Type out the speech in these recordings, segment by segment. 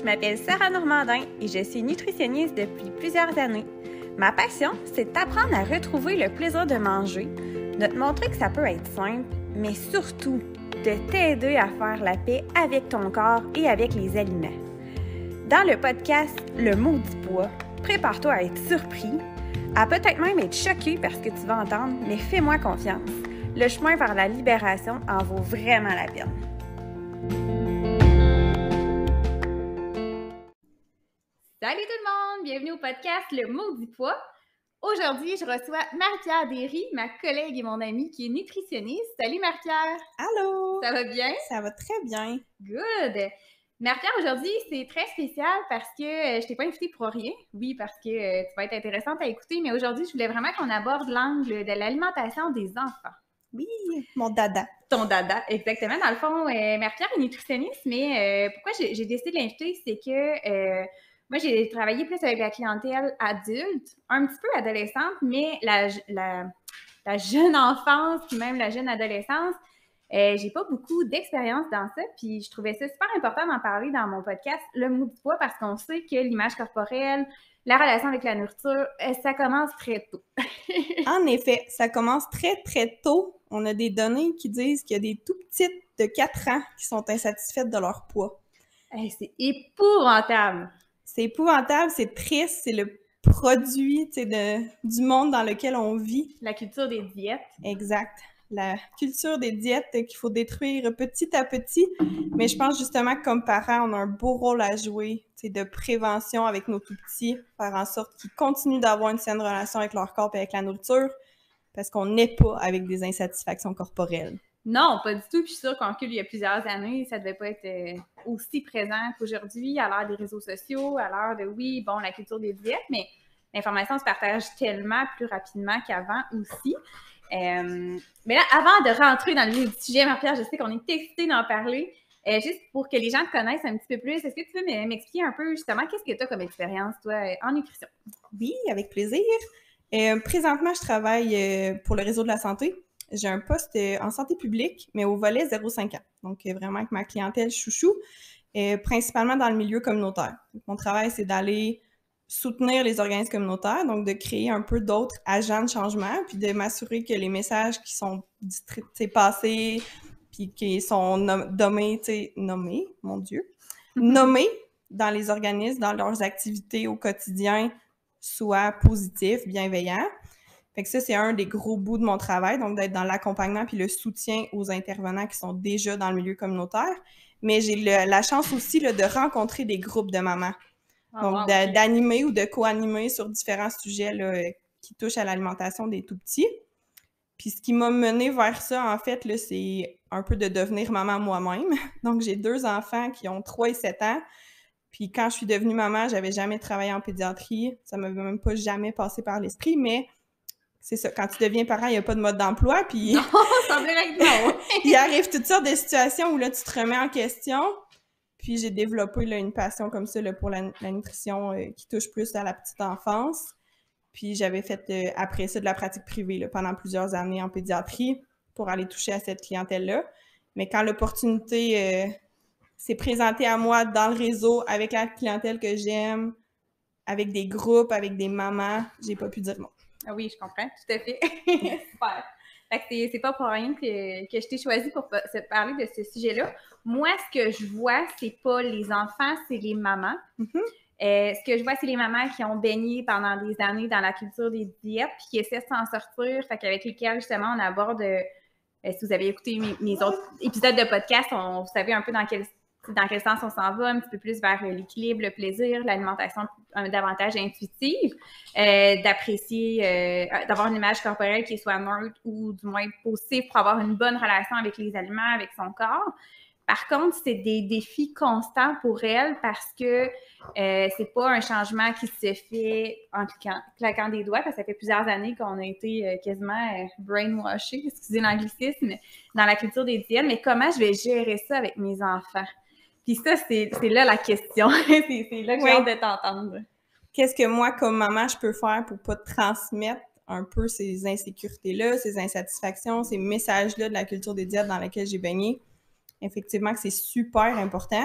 m'appelle Sarah Normandin et je suis nutritionniste depuis plusieurs années. Ma passion, c'est d'apprendre à retrouver le plaisir de manger, de te montrer que ça peut être simple, mais surtout de t'aider à faire la paix avec ton corps et avec les aliments. Dans le podcast Le Maudit Poids, prépare-toi à être surpris, à peut-être même être choqué par ce que tu vas entendre, mais fais-moi confiance. Le chemin vers la libération en vaut vraiment la peine. Salut tout le monde! Bienvenue au podcast Le Maudit Poids. Aujourd'hui, je reçois Marie-Pierre Derry, ma collègue et mon amie qui est nutritionniste. Salut Marie-Pierre! Allô! Ça va bien? Ça va très bien. Good! Marie-Pierre, aujourd'hui, c'est très spécial parce que je t'ai pas invitée pour rien. Oui, parce que tu vas être intéressante à écouter, mais aujourd'hui, je voulais vraiment qu'on aborde l'angle de l'alimentation des enfants. Oui, mon dada. Ton dada, exactement. Dans le fond, Marie-Pierre est nutritionniste, mais pourquoi j'ai décidé de l'inviter, c'est que moi, j'ai travaillé plus avec la clientèle adulte, un petit peu adolescente, mais la jeune enfance, puis même la jeune adolescence, j'ai pas beaucoup d'expérience dans ça, puis je trouvais ça super important d'en parler dans mon podcast Le Maudit Poids parce qu'on sait que l'image corporelle, la relation avec la nourriture, ça commence très tôt. En effet, ça commence très, très tôt. On a des données qui disent qu'il y a des tout petites de 4 ans qui sont insatisfaites de leur poids. Hey, c'est épouvantable! C'est épouvantable, c'est triste, c'est le produit du monde dans lequel on vit. La culture des diètes. Exact. La culture des diètes qu'il faut détruire petit à petit. Mais je pense justement que comme parents, on a un beau rôle à jouer de prévention avec nos tout-petits, faire en sorte qu'ils continuent d'avoir une saine relation avec leur corps et avec la nourriture, parce qu'on n'est pas avec des insatisfactions corporelles. Non, pas du tout. Puis je suis sûre qu'en recul, il y a plusieurs années, ça ne devait pas être aussi présent qu'aujourd'hui, à l'ère des réseaux sociaux, à l'ère de, oui, bon, la culture des diètes, mais l'information se partage tellement plus rapidement qu'avant aussi. Mais là, avant de rentrer dans le vif du sujet, Marie-Pierre, je sais qu'on est excités d'en parler. Juste pour que les gens te connaissent un petit peu plus, est-ce que tu peux m'expliquer un peu justement qu'est-ce que tu as comme expérience, toi, en nutrition? Oui, avec plaisir. Présentement, je travaille pour le réseau de la santé. J'ai un poste en santé publique, mais au volet 0-5 ans. Donc, vraiment avec ma clientèle chouchou, principalement dans le milieu communautaire. Donc, mon travail, c'est d'aller soutenir les organismes communautaires, donc de créer un peu d'autres agents de changement, puis de m'assurer que les messages qui sont passés, puis qui sont nommés dans les organismes, dans leurs activités au quotidien, soient positifs, bienveillants. Fait que ça, c'est un des gros bouts de mon travail, donc d'être dans l'accompagnement puis le soutien aux intervenants qui sont déjà dans le milieu communautaire. Mais j'ai la chance aussi là, de rencontrer des groupes de mamans. Donc, d'animer ou de co-animer sur différents sujets là, qui touchent à l'alimentation des tout-petits. Puis ce qui m'a mené vers ça, en fait, là, c'est un peu de devenir maman moi-même. Donc, j'ai 2 enfants qui ont 3 et 7 ans. Puis quand je suis devenue maman, j'avais jamais travaillé en pédiatrie. Ça m'avait même pas jamais passé par l'esprit, mais c'est ça. Quand tu deviens parent, il n'y a pas de mode d'emploi, puis... Non, ça veut dire que non! Il arrive toutes sortes de situations où là, tu te remets en question. Puis j'ai développé là, une passion comme ça là, pour la nutrition qui touche plus à la petite enfance. Puis j'avais fait après ça de la pratique privée là, pendant plusieurs années en pédiatrie pour aller toucher à cette clientèle-là. Mais quand l'opportunité s'est présentée à moi dans le réseau avec la clientèle que j'aime, avec des groupes, avec des mamans, j'ai pas pu dire non. Ah oui, je comprends, tout à fait. Super. Fait que c'est pas pour rien que je t'ai choisi pour se parler de ce sujet-là. Moi, ce que je vois, c'est pas les enfants, c'est les mamans. Mm-hmm. Ce que je vois, c'est les mamans qui ont baigné pendant des années dans la culture des diètes puis qui essaient de s'en sortir, fait qu'avec lesquelles, justement, on aborde, si vous avez écouté mes autres épisodes de podcast, vous savez un peu dans quel sens on s'en va, un petit peu plus vers l'équilibre, le plaisir, l'alimentation davantage intuitive, d'apprécier, d'avoir une image corporelle qui soit neutre ou du moins positive pour avoir une bonne relation avec les aliments, avec son corps. Par contre, c'est des défis constants pour elle parce que c'est pas un changement qui se fait en claquant des doigts, parce que ça fait plusieurs années qu'on a été quasiment brainwashés, excusez l'anglicisme, dans la culture des diètes. Mais comment je vais gérer ça avec mes enfants? Puis ça, c'est là la question. c'est là que j'ai hâte de t'entendre. Qu'est-ce que moi, comme maman, je peux faire pour pas transmettre un peu ces insécurités-là, ces insatisfactions, ces messages-là de la culture des diètes dans laquelle j'ai baigné? Effectivement que c'est super important.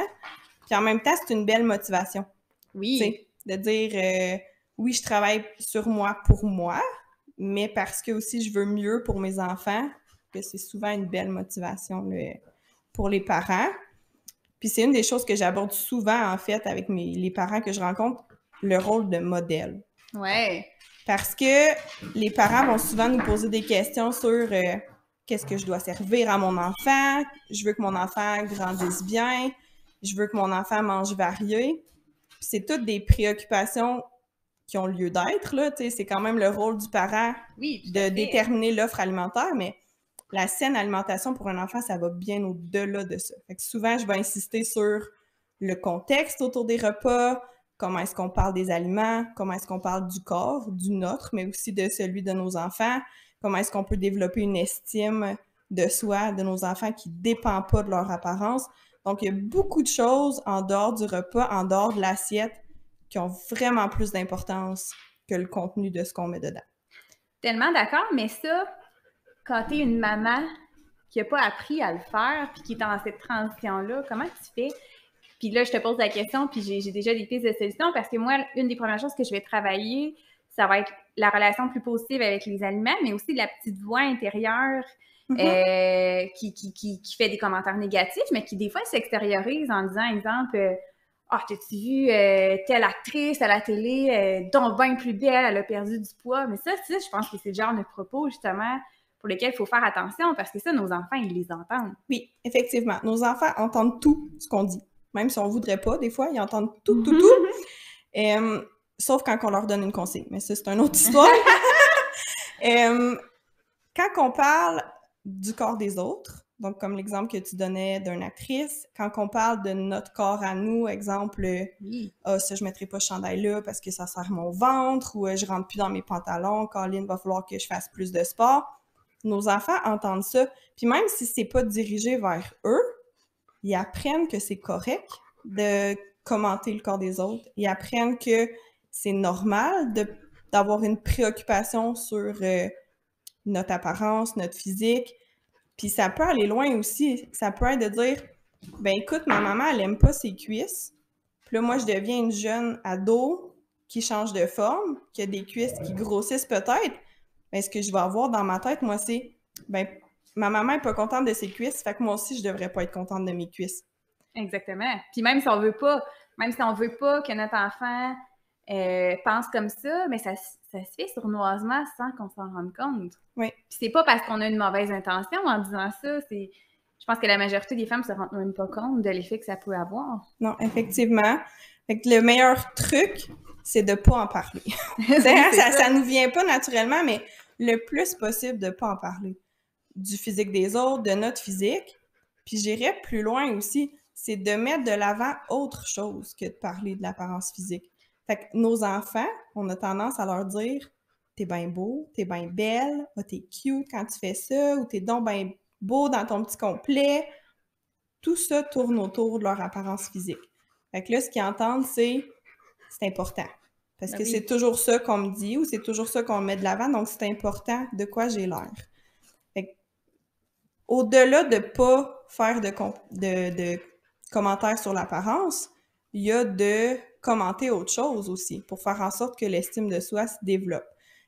Puis en même temps, c'est une belle motivation. Oui. T'sais, de dire, oui, je travaille sur moi pour moi, mais parce que aussi je veux mieux pour mes enfants, que c'est souvent une belle motivation pour les parents. Puis c'est une des choses que j'aborde souvent, en fait, avec les parents que je rencontre, le rôle de modèle. Ouais. Parce que les parents vont souvent nous poser des questions sur qu'est-ce que je dois servir à mon enfant, je veux que mon enfant grandisse bien, je veux que mon enfant mange varié. Puis c'est toutes des préoccupations qui ont lieu d'être, là, tu sais, c'est quand même le rôle du parent de déterminer l'offre alimentaire, mais la saine alimentation pour un enfant, ça va bien au-delà de ça. Fait que souvent, je vais insister sur le contexte autour des repas, comment est-ce qu'on parle des aliments, comment est-ce qu'on parle du corps, du nôtre, mais aussi de celui de nos enfants, comment est-ce qu'on peut développer une estime de soi, de nos enfants qui ne dépend pas de leur apparence. Donc, il y a beaucoup de choses en dehors du repas, en dehors de l'assiette, qui ont vraiment plus d'importance que le contenu de ce qu'on met dedans. Tellement d'accord, mais ça, quand tu es une maman qui n'a pas appris à le faire, puis qui est dans cette transition-là, comment tu fais? Puis là, je te pose la question, puis j'ai déjà des pistes de solutions, parce que moi, une des premières choses que je vais travailler, ça va être la relation plus positive avec les aliments, mais aussi la petite voix intérieure qui fait des commentaires négatifs, mais qui des fois s'extériorise en disant, exemple, ah, t'as-tu vu telle actrice à la télé, donc bien plus belle, elle a perdu du poids. Mais ça, je pense que c'est le genre de propos, justement, pour lesquels il faut faire attention, parce que ça, nos enfants, ils les entendent. Oui, effectivement. Nos enfants entendent tout ce qu'on dit. Même si on voudrait pas, des fois, ils entendent tout. Sauf quand on leur donne une consigne. Mais ça, c'est une autre histoire. Quand on parle du corps des autres, donc comme l'exemple que tu donnais d'une actrice, quand on parle de notre corps à nous, exemple, ça, je mettrai pas ce chandail-là parce que ça serre mon ventre, ou je rentre plus dans mes pantalons, Colin, va falloir que je fasse plus de sport. Nos enfants entendent ça. Puis même si c'est pas dirigé vers eux, ils apprennent que c'est correct de commenter le corps des autres. Ils apprennent que c'est normal d'avoir une préoccupation sur notre apparence, notre physique. Puis ça peut aller loin aussi. Ça peut être de dire, ben écoute, ma maman, elle aime pas ses cuisses. Puis là, moi, je deviens une jeune ado qui change de forme, qui a des cuisses qui grossissent peut-être. Mais ce que je vais avoir dans ma tête, moi, c'est, ben ma maman est pas contente de ses cuisses, fait que moi aussi, je devrais pas être contente de mes cuisses. Exactement. Puis même si on veut pas que notre enfant pense comme ça, mais ça se fait sournoisement sans qu'on s'en rende compte. Oui. Puis c'est pas parce qu'on a une mauvaise intention en disant ça, je pense que la majorité des femmes se rendent même pas compte de l'effet que ça peut avoir. Non, effectivement. Fait que le meilleur truc, c'est de pas en parler. Ça nous vient pas naturellement, mais le plus possible de pas en parler. Du physique des autres, de notre physique. Puis j'irais plus loin aussi, c'est de mettre de l'avant autre chose que de parler de l'apparence physique. Fait que nos enfants, on a tendance à leur dire « T'es bien beau, t'es bien belle, t'es cute quand tu fais ça, ou t'es donc bien beau dans ton petit complet. » Tout ça tourne autour de leur apparence physique. Fait que là, ce qu'ils entendent, c'est important. Parce que c'est toujours ça qu'on me dit ou c'est toujours ça qu'on met de l'avant, donc c'est important de quoi j'ai l'air. Fait que, au-delà de pas faire de commentaires sur l'apparence, il y a de commenter autre chose aussi pour faire en sorte que l'estime de soi se développe.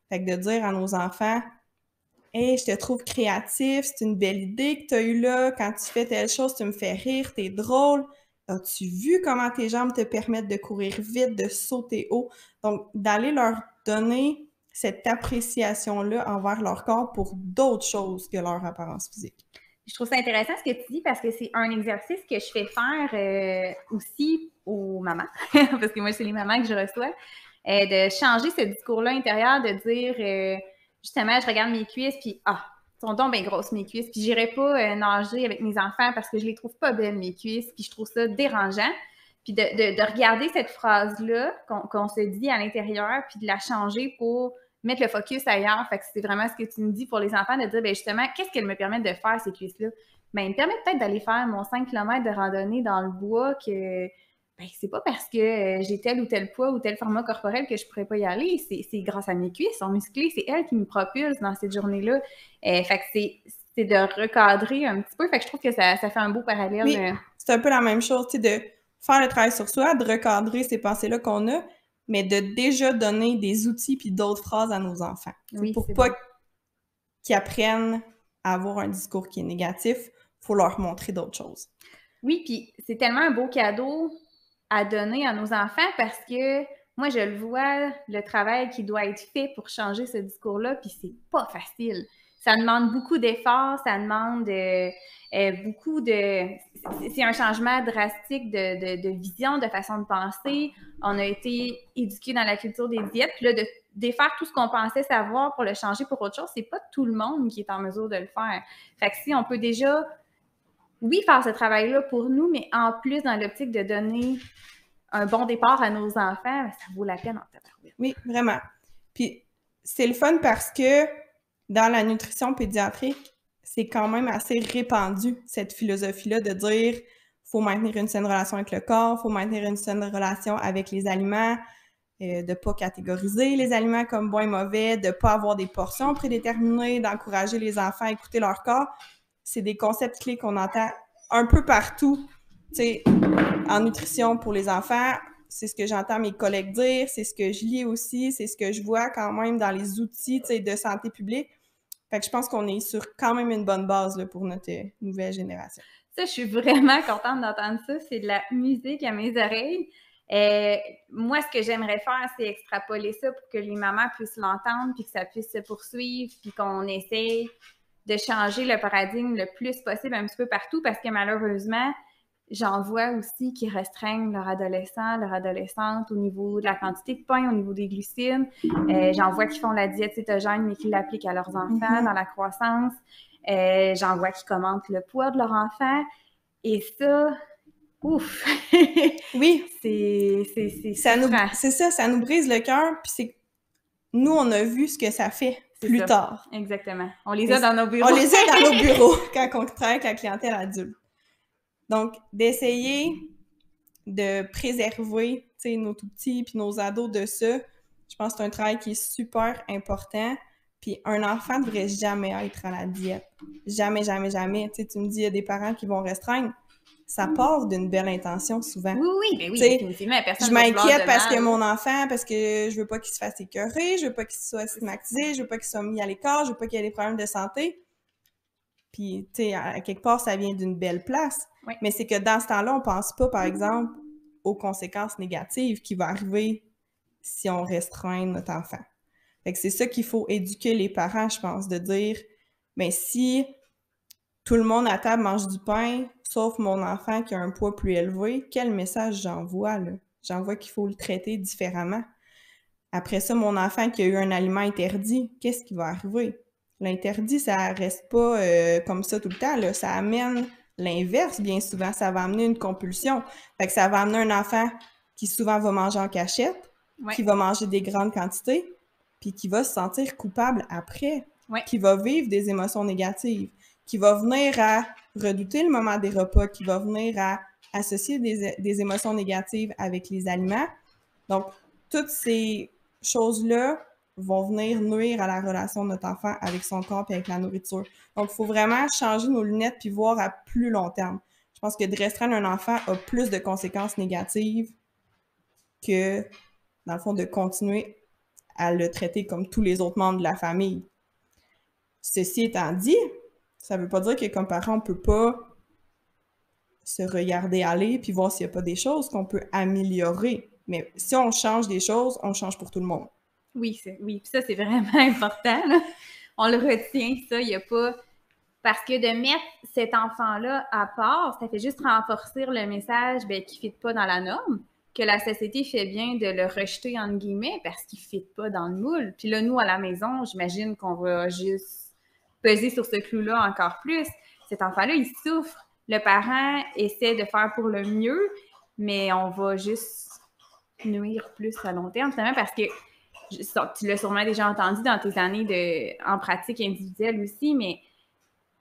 Fait que de dire à nos enfants « Hey, je te trouve créatif, c'est une belle idée que tu as eue là, quand tu fais telle chose, tu me fais rire, t'es drôle. As-tu vu comment tes jambes te permettent de courir vite, de sauter haut? » Donc, d'aller leur donner cette appréciation-là envers leur corps pour d'autres choses que leur apparence physique. Je trouve ça intéressant ce que tu dis parce que c'est un exercice que je fais faire aussi aux mamans, parce que moi, c'est les mamans que je reçois, de changer ce discours-là intérieur, de dire, justement, je regarde mes cuisses, puis sont donc bien grosses mes cuisses, puis j'irai pas nager avec mes enfants parce que je les trouve pas belles, mes cuisses, puis je trouve ça dérangeant. Puis de regarder cette phrase-là qu'on se dit à l'intérieur, puis de la changer pour mettre le focus ailleurs. Fait que c'est vraiment ce que tu me dis pour les enfants, de dire, ben justement, qu'est-ce qu'elles me permettent de faire, ces cuisses-là? Ben, ils me permettent peut-être d'aller faire mon 5 km de randonnée dans le bois que, ben, c'est pas parce que j'ai tel ou tel poids ou tel format corporel que je pourrais pas y aller. C'est grâce à mes cuisses, elles sont musclées, c'est elles qui me propulsent dans cette journée-là. Fait que c'est de recadrer un petit peu. Fait que je trouve que ça fait un beau parallèle. Oui, c'est un peu la même chose, tu sais, de faire le travail sur soi, de recadrer ces pensées-là qu'on a, mais de déjà donner des outils puis d'autres phrases à nos enfants. Oui, pour c'est pas bon. qu'ils apprennent à avoir un discours qui est négatif, il faut leur montrer d'autres choses. Oui, puis c'est tellement un beau cadeau à donner à nos enfants parce que moi, je le vois, le travail qui doit être fait pour changer ce discours-là, puis c'est pas facile. Ça demande beaucoup d'efforts, ça demande beaucoup de... C'est un changement drastique de vision, de façon de penser. On a été éduqués dans la culture des diètes, puis là, de défaire tout ce qu'on pensait savoir pour le changer pour autre chose, c'est pas tout le monde qui est en mesure de le faire. Fait que si on peut déjà, oui, faire ce travail-là pour nous, mais en plus, dans l'optique de donner un bon départ à nos enfants, ça vaut la peine en tabarouette. Oui, vraiment. Puis c'est le fun parce que dans la nutrition pédiatrique, c'est quand même assez répandu, cette philosophie-là de dire faut maintenir une saine relation avec le corps, faut maintenir une saine relation avec les aliments, de pas catégoriser les aliments comme bons et mauvais, de pas avoir des portions prédéterminées, d'encourager les enfants à écouter leur corps. C'est des concepts clés qu'on entend un peu partout, tu sais, en nutrition pour les enfants. C'est ce que j'entends mes collègues dire, c'est ce que je lis aussi, c'est ce que je vois quand même dans les outils, tu sais, de santé publique. Fait que je pense qu'on est sur quand même une bonne base là, pour notre nouvelle génération. Ça, je suis vraiment contente d'entendre ça. C'est de la musique à mes oreilles. Moi, ce que j'aimerais faire, c'est extrapoler ça pour que les mamans puissent l'entendre, puis que ça puisse se poursuivre, puis qu'on essaye de changer le paradigme le plus possible un petit peu partout, parce que malheureusement, j'en vois aussi qui restreignent leurs adolescents, leurs adolescentes au niveau de la quantité de pain, au niveau des glucides. J'en vois qui font la diète cétogène, mais qui l'appliquent à leurs enfants dans la croissance. J'en vois qui commentent le poids de leur enfant. Et ça, ouf! Oui, c'est ça, ça nous brise le cœur, puis c'est nous, on a vu ce que ça fait plus tard. Exactement. On les a dans nos bureaux. On les a dans nos bureaux quand on travaille avec la clientèle adulte. Donc, d'essayer de préserver nos tout-petits puis nos ados de ça, je pense que c'est un travail qui est super important. Puis un enfant ne devrait jamais être à la diète. Jamais, jamais, jamais. Tu me dis, il y a des parents qui vont restreindre. Ça part d'une belle intention souvent. Oui, mais oui, définitivement. Personne je m'inquiète parce que mon enfant, parce que je veux pas qu'il se fasse écœurer, je veux pas qu'il soit stigmatisé, je veux pas qu'il soit mis à l'écart, je veux pas qu'il ait des problèmes de santé. Puis, tu sais, à quelque part, ça vient d'une belle place. Oui. Mais c'est que dans ce temps-là, on pense pas, par exemple, aux conséquences négatives qui vont arriver si on restreint notre enfant. Fait que c'est ça qu'il faut éduquer les parents, je pense, de dire, ben si tout le monde à table mange du pain, sauf mon enfant qui a un poids plus élevé, quel message j'envoie, là? J'envoie qu'il faut le traiter différemment. Après ça, mon enfant qui a eu un aliment interdit, qu'est-ce qui va arriver? L'interdit, ça reste pas comme ça tout le temps, là. Ça amène l'inverse bien souvent. Ça va amener une compulsion. Fait que ça va amener un enfant qui souvent va manger en cachette, qui va manger des grandes quantités, puis qui va se sentir coupable après, qui va vivre des émotions négatives, qui va venir à redouter le moment des repas, qui va venir à associer des émotions négatives avec les aliments. Donc, toutes ces choses-là vont venir nuire à la relation de notre enfant avec son corps et avec la nourriture. Donc, il faut vraiment changer nos lunettes puis voir à plus long terme. Je pense que de restreindre un enfant a plus de conséquences négatives que, dans le fond, de continuer à le traiter comme tous les autres membres de la famille. Ceci étant dit, ça veut pas dire que comme parent, on peut pas se regarder aller puis voir s'il y a pas des choses qu'on peut améliorer. Mais si on change des choses, on change pour tout le monde. Oui, puis ça, c'est vraiment important, là. On le retient, ça. Il n'y a pas... Parce que de mettre cet enfant-là à part, ça fait juste renforcer le message qu'il ne fit pas dans la norme, que la société fait bien de le rejeter, entre guillemets, parce qu'il ne fit pas dans le moule. Puis là, nous, à la maison, j'imagine qu'on va juste peser sur ce clou-là encore plus. Cet enfant-là, il souffre. Le parent essaie de faire pour le mieux, mais on va juste nuire plus à long terme, finalement, parce que tu l'as sûrement déjà entendu dans tes années en pratique individuelle aussi, mais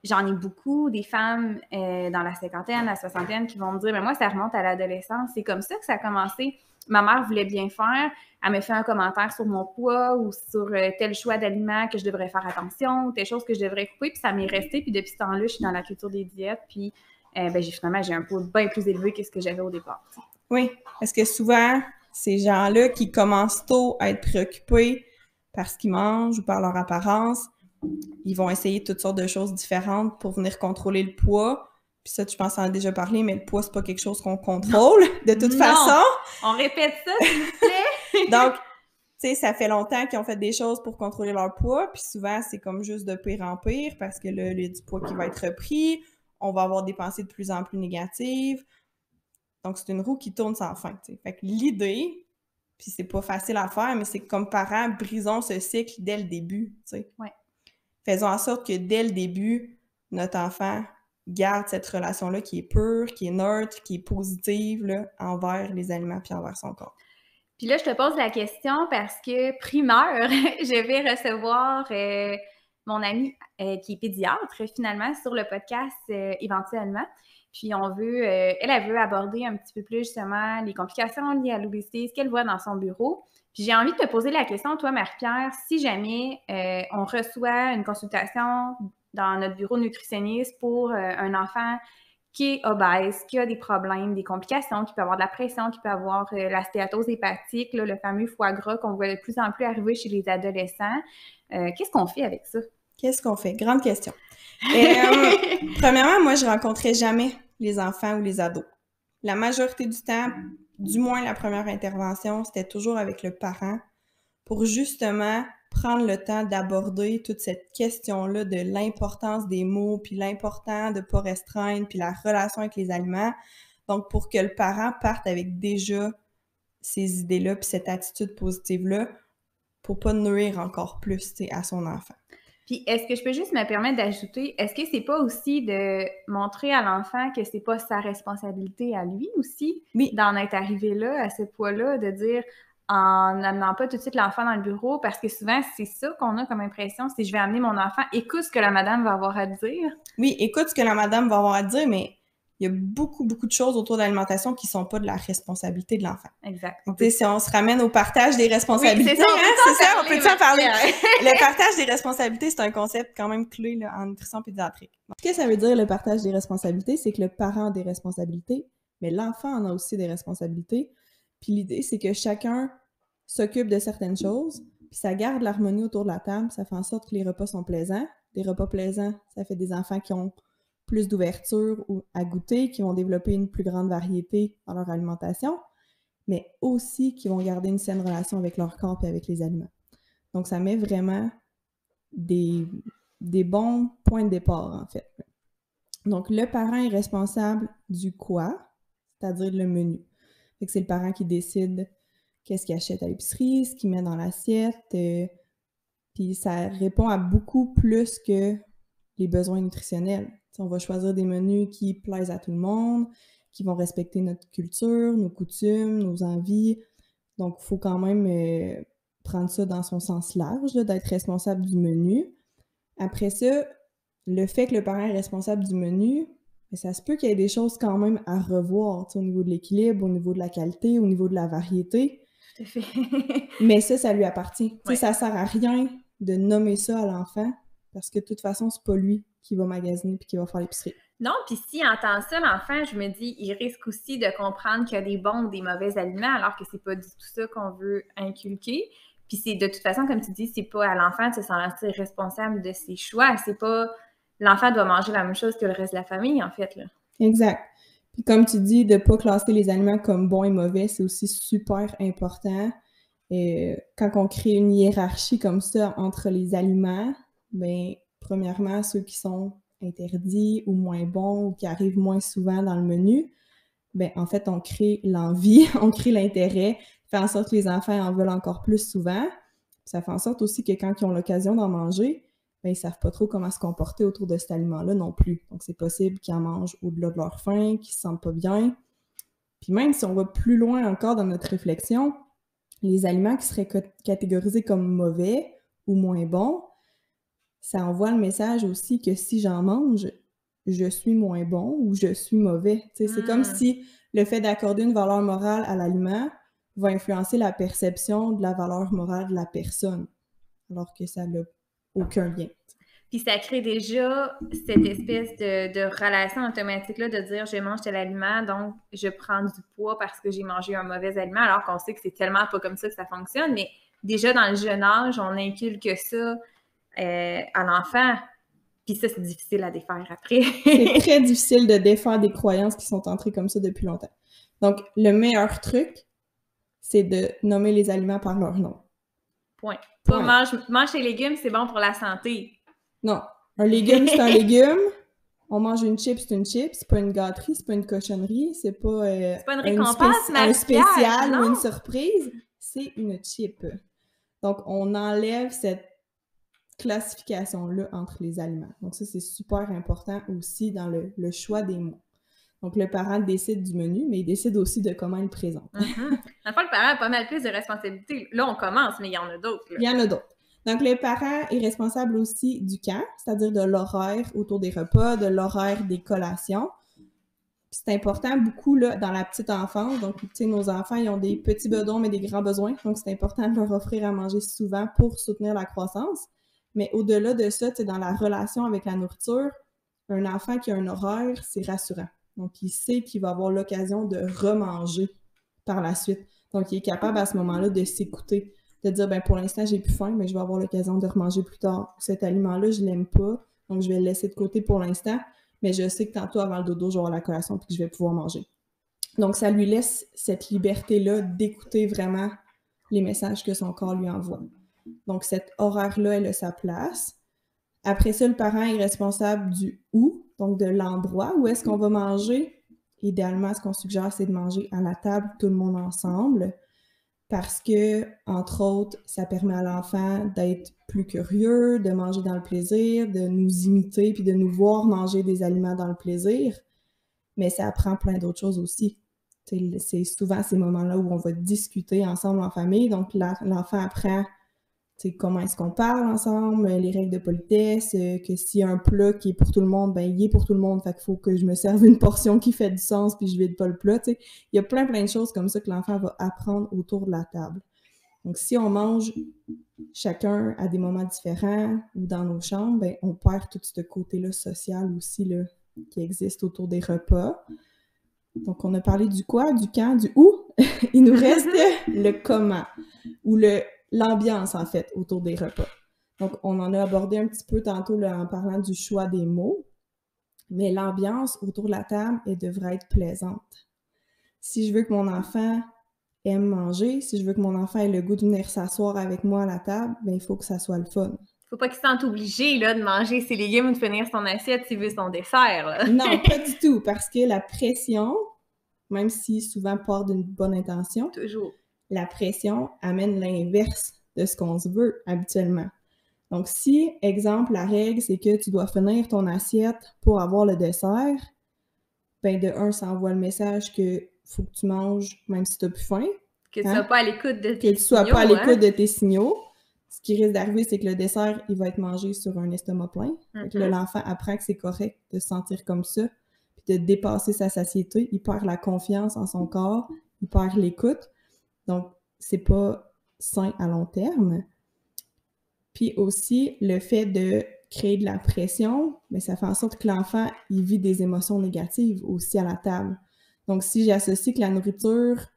j'en ai beaucoup, des femmes dans la cinquantaine, la soixantaine, qui vont me dire, mais moi, ça remonte à l'adolescence. C'est comme ça que ça a commencé. Ma mère voulait bien faire. Elle me fait un commentaire sur mon poids ou sur tel choix d'aliments que je devrais faire attention ou telle chose que je devrais couper. Puis ça m'est resté. Puis depuis ce temps-là, je suis dans la culture des diètes. Puis j'ai un poids bien plus élevé que ce que j'avais au départ. Oui, parce que souvent, ces gens-là qui commencent tôt à être préoccupés par ce qu'ils mangent ou par leur apparence, ils vont essayer toutes sortes de choses différentes pour venir contrôler le poids. Puis ça, je pense en a déjà parlé, mais le poids, c'est pas quelque chose qu'on contrôle de toute façon. On répète ça, s'il vous plaît! Donc, tu sais, ça fait longtemps qu'ils ont fait des choses pour contrôler leur poids, puis souvent, c'est comme juste de pire en pire parce que là, il y a du poids qui va être repris, on va avoir des pensées de plus en plus négatives. Donc, c'est une roue qui tourne sans fin, tu sais. Fait que l'idée, puis c'est pas facile à faire, mais c'est que comme parents, brisons ce cycle dès le début, tu sais. Ouais. Faisons en sorte que dès le début, notre enfant garde cette relation-là qui est pure, qui est neutre, qui est positive là, envers les aliments puis envers son corps. Puis là, je te pose la question parce que, primeur, je vais recevoir mon amie qui est pédiatre, finalement, sur le podcast éventuellement. Puis on veut, elle veut aborder un petit peu plus, justement, les complications liées à l'obésité, ce qu'elle voit dans son bureau. Puis j'ai envie de te poser la question, toi, Marie-Pierre, si jamais on reçoit une consultation dans notre bureau nutritionniste pour un enfant qui est obèse, qui a des problèmes, des complications, qui peut avoir de la pression, qui peut avoir la stéatose hépatique, là, le fameux foie gras qu'on voit de plus en plus arriver chez les adolescents. Qu'est-ce qu'on fait avec ça? Qu'est-ce qu'on fait? Grande question. Premièrement, moi, je rencontrais jamais les enfants ou les ados. La majorité du temps, du moins la première intervention, c'était toujours avec le parent pour justement prendre le temps d'aborder toute cette question-là de l'importance des mots, puis l'important de ne pas restreindre, puis la relation avec les aliments. Donc, pour que le parent parte avec déjà ces idées-là, puis cette attitude positive-là, pour pas nuire encore plus à son enfant. Puis, est-ce que je peux juste me permettre d'ajouter, est-ce que c'est pas aussi de montrer à l'enfant que c'est pas sa responsabilité à lui aussi, oui, d'en être arrivé là, à ce poids-là, de dire en n'amenant pas tout de suite l'enfant dans le bureau, parce que souvent, c'est ça qu'on a comme impression, c'est je vais amener mon enfant, écoute ce que la madame va avoir à dire. Oui, écoute ce que la madame va avoir à dire, mais il y a beaucoup, beaucoup de choses autour de l'alimentation qui sont pas de la responsabilité de l'enfant. Exact. Tu sais, si on se ramène au partage des responsabilités, oui, c'est ça, on peut en parler. Le partage des responsabilités, c'est un concept quand même clé là, en nutrition pédiatrique. Ce que ça veut dire, le partage des responsabilités, c'est que le parent a des responsabilités, mais l'enfant en a aussi des responsabilités. Puis l'idée, c'est que chacun s'occupe de certaines choses, puis ça garde l'harmonie autour de la table, ça fait en sorte que les repas sont plaisants. Des repas plaisants, ça fait des enfants qui ont plus d'ouverture à goûter, qui vont développer une plus grande variété dans leur alimentation, mais aussi qui vont garder une saine relation avec leur corps et avec les aliments. Donc, ça met vraiment des bons points de départ, en fait. Donc, le parent est responsable du quoi, c'est-à-dire le menu. Fait que c'est le parent qui décide qu'est-ce qu'il achète à l'épicerie, ce qu'il met dans l'assiette, puis ça répond à beaucoup plus que les besoins nutritionnels. T'sais, on va choisir des menus qui plaisent à tout le monde, qui vont respecter notre culture, nos coutumes, nos envies. Donc, il faut quand même prendre ça dans son sens large, là, d'être responsable du menu. Après ça, le fait que le parent est responsable du menu, ça se peut qu'il y ait des choses quand même à revoir, au niveau de l'équilibre, au niveau de la qualité, au niveau de la variété. Tout à fait. Mais ça lui appartient. Ouais. Ça sert à rien de nommer ça à l'enfant, parce que de toute façon, c'est pas lui qui va magasiner puis qui va faire l'épicerie. Non, puis s'il entend ça, l'enfant, je me dis, il risque aussi de comprendre qu'il y a des bons ou des mauvais aliments, alors que c'est pas du tout ça qu'on veut inculquer. Puis c'est de toute façon, comme tu dis, c'est pas à l'enfant de se sentir responsable de ses choix. C'est pas l'enfant doit manger la même chose que le reste de la famille, en fait, là. Exact. Puis comme tu dis, de pas classer les aliments comme bons et mauvais, c'est aussi super important. Quand on crée une hiérarchie comme ça entre les aliments, ben premièrement, ceux qui sont interdits ou moins bons ou qui arrivent moins souvent dans le menu, ben en fait, on crée l'envie, on crée l'intérêt, fait en sorte que les enfants en veulent encore plus souvent. Ça fait en sorte aussi que quand ils ont l'occasion d'en manger, ben ils savent pas trop comment se comporter autour de cet aliment-là non plus. Donc, c'est possible qu'ils en mangent au-delà de leur faim, qu'ils se sentent pas bien. Puis même si on va plus loin encore dans notre réflexion, les aliments qui seraient catégorisés comme mauvais ou moins bons, ça envoie le message aussi que si j'en mange, je suis moins bon ou je suis mauvais. C'est comme si le fait d'accorder une valeur morale à l'aliment va influencer la perception de la valeur morale de la personne, alors que ça n'a aucun lien. Puis ça crée déjà cette espèce de relation automatique-là de dire je mange tel aliment, donc je prends du poids parce que j'ai mangé un mauvais aliment, alors qu'on sait que c'est tellement pas comme ça que ça fonctionne. Mais déjà dans le jeune âge, on inculque ça à l'enfant. Puis ça, c'est difficile à défaire après. C'est très difficile de défaire des croyances qui sont entrées comme ça depuis longtemps. Donc, le meilleur truc, c'est de nommer les aliments par leur nom. Point. Pas mange tes légumes, c'est bon pour la santé. Non. Un légume, c'est un légume. On mange une chip, c'est une chip. C'est pas une gâterie, c'est pas une cochonnerie. C'est pas une récompense un spécial ou une surprise. C'est une chip. Donc, on enlève cette classification-là entre les aliments. Donc, ça, c'est super important aussi dans le choix des mots. Donc, le parent décide du menu, mais il décide aussi de comment il le présente. Dans le fond, le parent a pas mal plus de responsabilités. Là, on commence, mais il y en a d'autres. Il y en a d'autres. Donc, le parent est responsable aussi du camp, c'est-à-dire de l'horaire autour des repas, de l'horaire des collations. C'est important beaucoup là, dans la petite enfance. Donc, tu sais, nos enfants, ils ont des petits besoins, mais des grands besoins. Donc, c'est important de leur offrir à manger souvent pour soutenir la croissance. Mais au-delà de ça, tu sais, dans la relation avec la nourriture, un enfant qui a un horaire, c'est rassurant. Donc, il sait qu'il va avoir l'occasion de remanger par la suite. Donc, il est capable à ce moment-là de s'écouter, de dire, ben pour l'instant, j'ai plus faim, mais je vais avoir l'occasion de remanger plus tard. Cet aliment-là, je l'aime pas, donc je vais le laisser de côté pour l'instant, mais je sais que tantôt, avant le dodo, je vais avoir la collation puis que je vais pouvoir manger. Donc, ça lui laisse cette liberté-là d'écouter vraiment les messages que son corps lui envoie. Donc, cet horaire-là, elle a sa place. Après ça, le parent est responsable du où, donc de l'endroit où est-ce qu'on va manger. Idéalement, ce qu'on suggère, c'est de manger à la table, tout le monde ensemble, parce que, entre autres, ça permet à l'enfant d'être plus curieux, de manger dans le plaisir, de nous imiter, puis de nous voir manger des aliments dans le plaisir. Mais ça apprend plein d'autres choses aussi. C'est souvent ces moments-là où on va discuter ensemble en famille, donc l'enfant apprend comment est-ce qu'on parle ensemble, les règles de politesse, que s'il y a un plat qui est pour tout le monde, ben il est pour tout le monde, fait qu'il faut que je me serve une portion qui fait du sens puis je vide pas le plat, tu sais. Il y a plein de choses comme ça que l'enfant va apprendre autour de la table. Donc, si on mange chacun à des moments différents ou dans nos chambres, ben on perd tout ce côté-là social aussi, là, qui existe autour des repas. Donc, on a parlé du quoi, du quand, du où. Il nous reste le comment ou l'ambiance, en fait, autour des repas. Donc, on en a abordé un petit peu tantôt là, en parlant du choix des mots, mais l'ambiance autour de la table, elle devrait être plaisante. Si je veux que mon enfant aime manger, si je veux que mon enfant ait le goût de venir s'asseoir avec moi à la table, ben il faut que ça soit le fun. Faut pas qu'il se sente obligé là, de manger ses légumes ou de finir son assiette s'il veut son dessert. Là. Non, pas du tout, parce que la pression, même si souvent part d'une bonne intention, toujours. La pression amène l'inverse de ce qu'on se veut habituellement. Donc, si, exemple, la règle, c'est que tu dois finir ton assiette pour avoir le dessert, ben de un, ça envoie le message que faut que tu manges même si tu n'as plus faim. Que tu sois pas à l'écoute de tes signaux. Que tu sois pas à l'écoute de tes signaux. Ce qui risque d'arriver, c'est que le dessert, il va être mangé sur un estomac plein. Donc là, l'enfant apprend que c'est correct de se sentir comme ça, puis de dépasser sa satiété. Il perd la confiance en son corps, il perd l'écoute. Donc, c'est pas sain à long terme. Puis aussi, le fait de créer de la pression, mais ça fait en sorte que l'enfant, il vit des émotions négatives aussi à la table. Donc, si j'associe que la nourriture,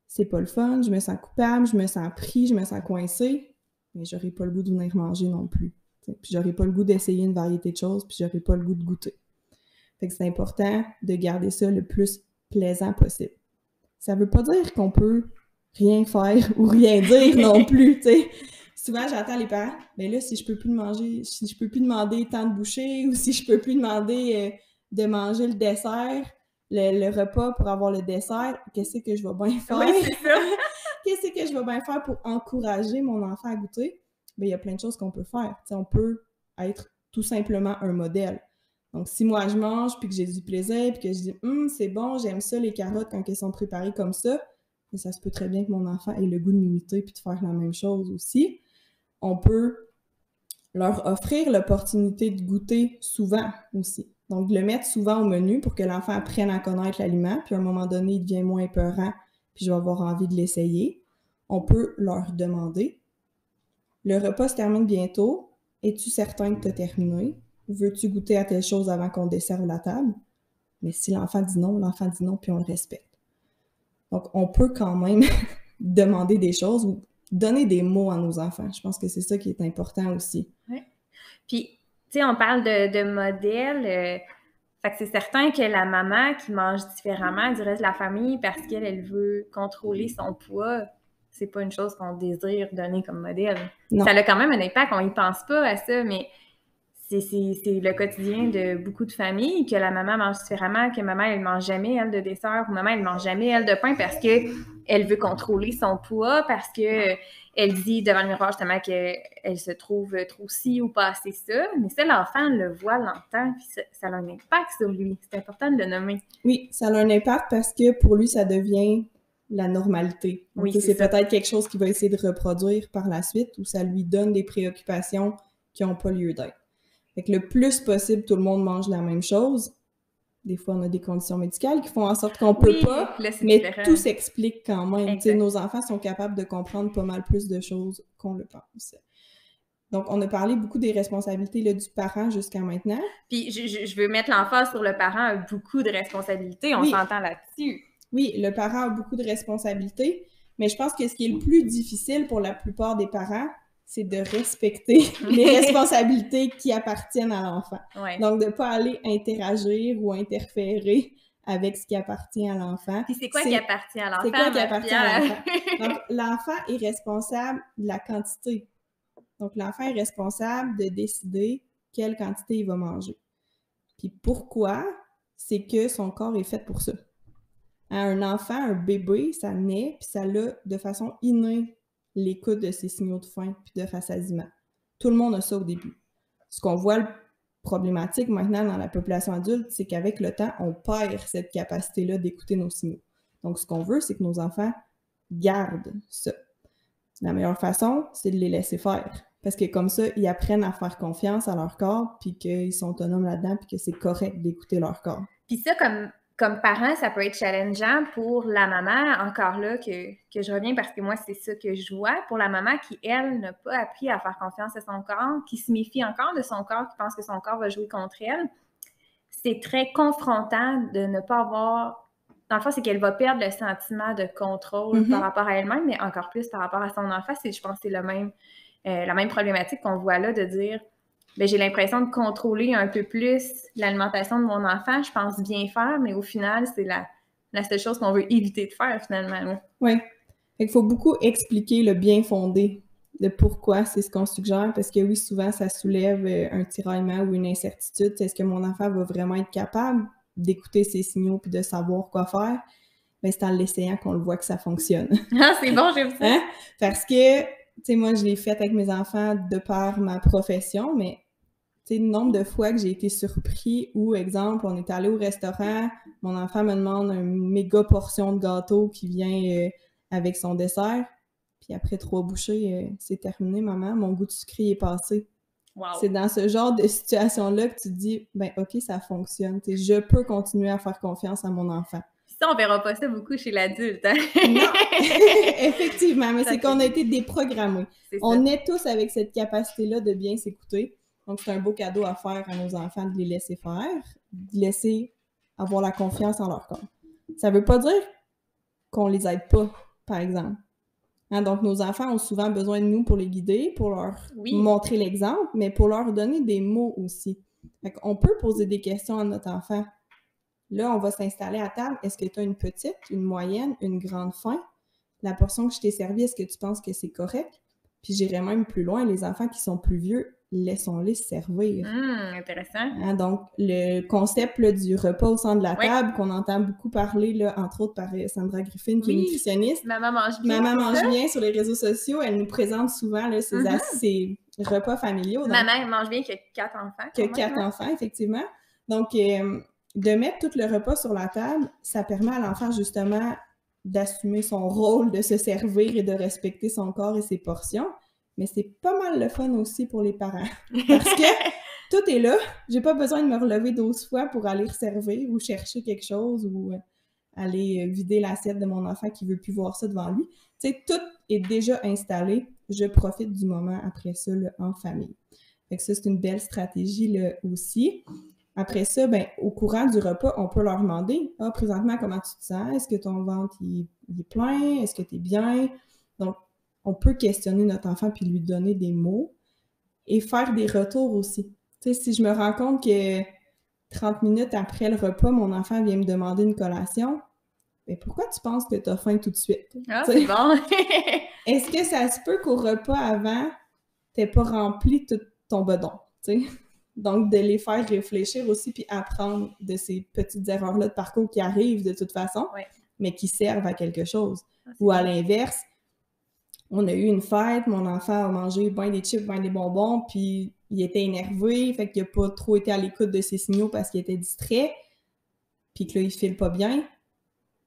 c'est pas le fun, je me sens coupable, je me sens pris, je me sens coincée, mais j'aurai pas le goût de venir manger non plus. Puis j'aurai pas le goût d'essayer une variété de choses, puis j'aurai pas le goût de goûter. Fait que c'est important de garder ça le plus plaisant possible. Ça veut pas dire qu'on peut rien faire ou rien dire non plus, tu sais. Souvent, j'entends les parents, mais là, si je peux plus manger, si je peux plus demander tant de bouchées ou si je peux plus demander de manger le dessert, le repas pour avoir le dessert, qu'est-ce que je vais bien faire? Oui, c'est ça. Qu'est-ce que je vais bien faire pour encourager mon enfant à goûter? Bien, il y a plein de choses qu'on peut faire. T'sais, on peut être tout simplement un modèle. Donc, si moi, je mange, puis que j'ai du plaisir, puis que je dis « c'est bon, j'aime ça, les carottes, quand elles sont préparées comme ça », mais ça se peut très bien que mon enfant ait le goût de m'imiter puis de faire la même chose aussi. On peut leur offrir l'opportunité de goûter souvent aussi. Donc, de le mettre souvent au menu pour que l'enfant apprenne à connaître l'aliment, puis à un moment donné, il devient moins épeurant, puis je vais avoir envie de l'essayer. On peut leur demander. Le repas se termine bientôt. es-tu certain que tu as terminé? Veux-tu goûter à telle chose avant qu'on desserve la table? Mais si l'enfant dit non, puis on le respecte. Donc, on peut quand même demander des choses ou donner des mots à nos enfants. Je pense que c'est ça qui est important aussi. Oui. Puis, tu sais, on parle de modèle. Fait que c'est certain que la maman qui mange différemment du reste de la famille parce qu'elle veut contrôler son poids, c'est pas une chose qu'on désire donner comme modèle. Non. Ça a quand même un impact, on y pense pas à ça, mais c'est le quotidien de beaucoup de familles, que la maman mange différemment, que maman, elle mange jamais, elle, de dessert, ou maman, elle mange jamais, elle, de pain, parce que elle veut contrôler son poids, parce que elle dit devant le miroir, justement, qu'elle se trouve trop ci ou pas assez ça. Mais ça, l'enfant le voit, l'entend, puis ça a un impact sur lui. C'est important de le nommer. Oui, ça a un impact parce que pour lui, ça devient la normalité. Donc, oui, c'est peut-être quelque chose qu'il va essayer de reproduire par la suite, ou ça lui donne des préoccupations qui n'ont pas lieu d'être. Fait que le plus possible, tout le monde mange la même chose. Des fois, on a des conditions médicales qui font en sorte qu'on peut pas, là, mais différent. tout s'explique quand même. Nos enfants sont capables de comprendre pas mal plus de choses qu'on le pense. Donc, on a parlé beaucoup des responsabilités là, du parent jusqu'à maintenant. Puis, je veux mettre l'emphase sur le parent a beaucoup de responsabilités. On s'entend là-dessus. Oui, le parent a beaucoup de responsabilités, mais je pense que ce qui est le plus difficile pour la plupart des parents, c'est de respecter les responsabilités qui appartiennent à l'enfant. Ouais. Donc, de ne pas aller interagir ou interférer avec ce qui appartient à l'enfant. Puis c'est quoi qui appartient à l'enfant? C'est quoi qui appartient à l'enfant? Donc, l'enfant est responsable de la quantité. Donc, l'enfant est responsable de décider quelle quantité il va manger. Puis pourquoi? C'est que son corps est fait pour ça. Un enfant, un bébé, ça naît, puis ça a de façon innée l'écoute de ses signaux de faim puis de rassasiement. Tout le monde a ça au début. Ce qu'on voit problématique maintenant dans la population adulte, c'est qu'avec le temps, on perd cette capacité-là d'écouter nos signaux. Donc, ce qu'on veut, c'est que nos enfants gardent ça. La meilleure façon, c'est de les laisser faire. Parce que comme ça, ils apprennent à faire confiance à leur corps, puis qu'ils sont autonomes là-dedans, puis que c'est correct d'écouter leur corps. Puis ça, comme parent, ça peut être challengeant pour la maman, encore là, que je reviens parce que moi, c'est ça que je vois, pour la maman qui, elle, n'a pas appris à faire confiance à son corps, qui se méfie encore de son corps, qui pense que son corps va jouer contre elle. C'est très confrontant de ne pas avoir... Dans le fond, c'est qu'elle va perdre le sentiment de contrôle par rapport à elle-même, mais encore plus par rapport à son enfant. Je pense que c'est la même problématique qu'on voit là, de dire... Bien, j'ai l'impression de contrôler un peu plus l'alimentation de mon enfant. Je pense bien faire, mais au final, c'est la seule chose qu'on veut éviter de faire, finalement. Oui. Il faut beaucoup expliquer le bien fondé de pourquoi c'est ce qu'on suggère, parce que oui, souvent, ça soulève un tiraillement ou une incertitude. Est-ce que mon enfant va vraiment être capable d'écouter ses signaux puis de savoir quoi faire? Bien, c'est en l'essayant qu'on le voit que ça fonctionne. Ah, c'est bon, j'aime ça. Hein? Parce que, tu sais, moi, je l'ai fait avec mes enfants de par ma profession, mais tu sais, le nombre de fois que j'ai été surpris où, exemple, on est allé au restaurant, mon enfant me demande une méga portion de gâteau qui vient avec son dessert, puis après 3 bouchées, c'est terminé, maman, mon goût de sucré est passé. Wow. C'est dans ce genre de situation-là que tu te dis, ben ok, ça fonctionne, tu sais, je peux continuer à faire confiance à mon enfant. Ça, on verra pas ça beaucoup chez l'adulte. Hein? Non, effectivement, mais c'est qu'on a été déprogrammés. On est tous avec cette capacité-là de bien s'écouter. Donc, c'est un beau cadeau à faire à nos enfants de les laisser faire, de laisser avoir la confiance en leur corps. Ça veut pas dire qu'on les aide pas, par exemple. Hein, donc, nos enfants ont souvent besoin de nous pour les guider, pour leur montrer l'exemple, mais pour leur donner des mots aussi. Fait qu'on peut poser des questions à notre enfant. Là, on va s'installer à table. Est-ce que tu as une petite, une moyenne, une grande faim? La portion que je t'ai servie, est-ce que tu penses que c'est correct? Puis j'irai même plus loin, les enfants qui sont plus vieux, laissons-les servir. Intéressant. Hein, donc, le concept là, du repas au centre de la table, qu'on entend beaucoup parler, là, entre autres par Sandra Griffin, qui est nutritionniste. Maman mange bien. Maman mange bien sur les réseaux sociaux. Elle nous présente souvent là, ses repas familiaux. Donc, maman mange bien que 4 enfants. Que 4 enfants, effectivement. Donc, de mettre tout le repas sur la table, ça permet à l'enfant, justement, d'assumer son rôle, de se servir et de respecter son corps et ses portions. Mais c'est pas mal le fun aussi pour les parents. Parce que tout est là. J'ai pas besoin de me relever 12 fois pour aller servir ou chercher quelque chose ou aller vider l'assiette de mon enfant qui veut plus voir ça devant lui. Tu sais, tout est déjà installé. Je profite du moment après ça là, en famille. Fait que ça, c'est une belle stratégie là, aussi. Après ça, ben, au courant du repas, on peut leur demander « Ah, présentement, comment tu te sens? Est-ce que ton ventre il est plein? Est-ce que tu es bien? » Donc, on peut questionner notre enfant puis lui donner des mots et faire des retours aussi. Tu sais, si je me rends compte que 30 minutes après le repas, mon enfant vient me demander une collation, ben pourquoi tu penses que tu as faim tout de suite? Ah, c'est bon! Est-ce que ça se peut qu'au repas avant, t'aies pas rempli tout ton bedon? Tu sais? Donc, de les faire réfléchir aussi puis apprendre de ces petites erreurs-là de parcours qui arrivent de toute façon, mais qui servent à quelque chose. Ou à l'inverse, on a eu une fête, mon enfant a mangé ben des chips, ben des bonbons, puis il était énervé, fait qu'il n'a pas trop été à l'écoute de ses signaux parce qu'il était distrait, puis que là, il file pas bien.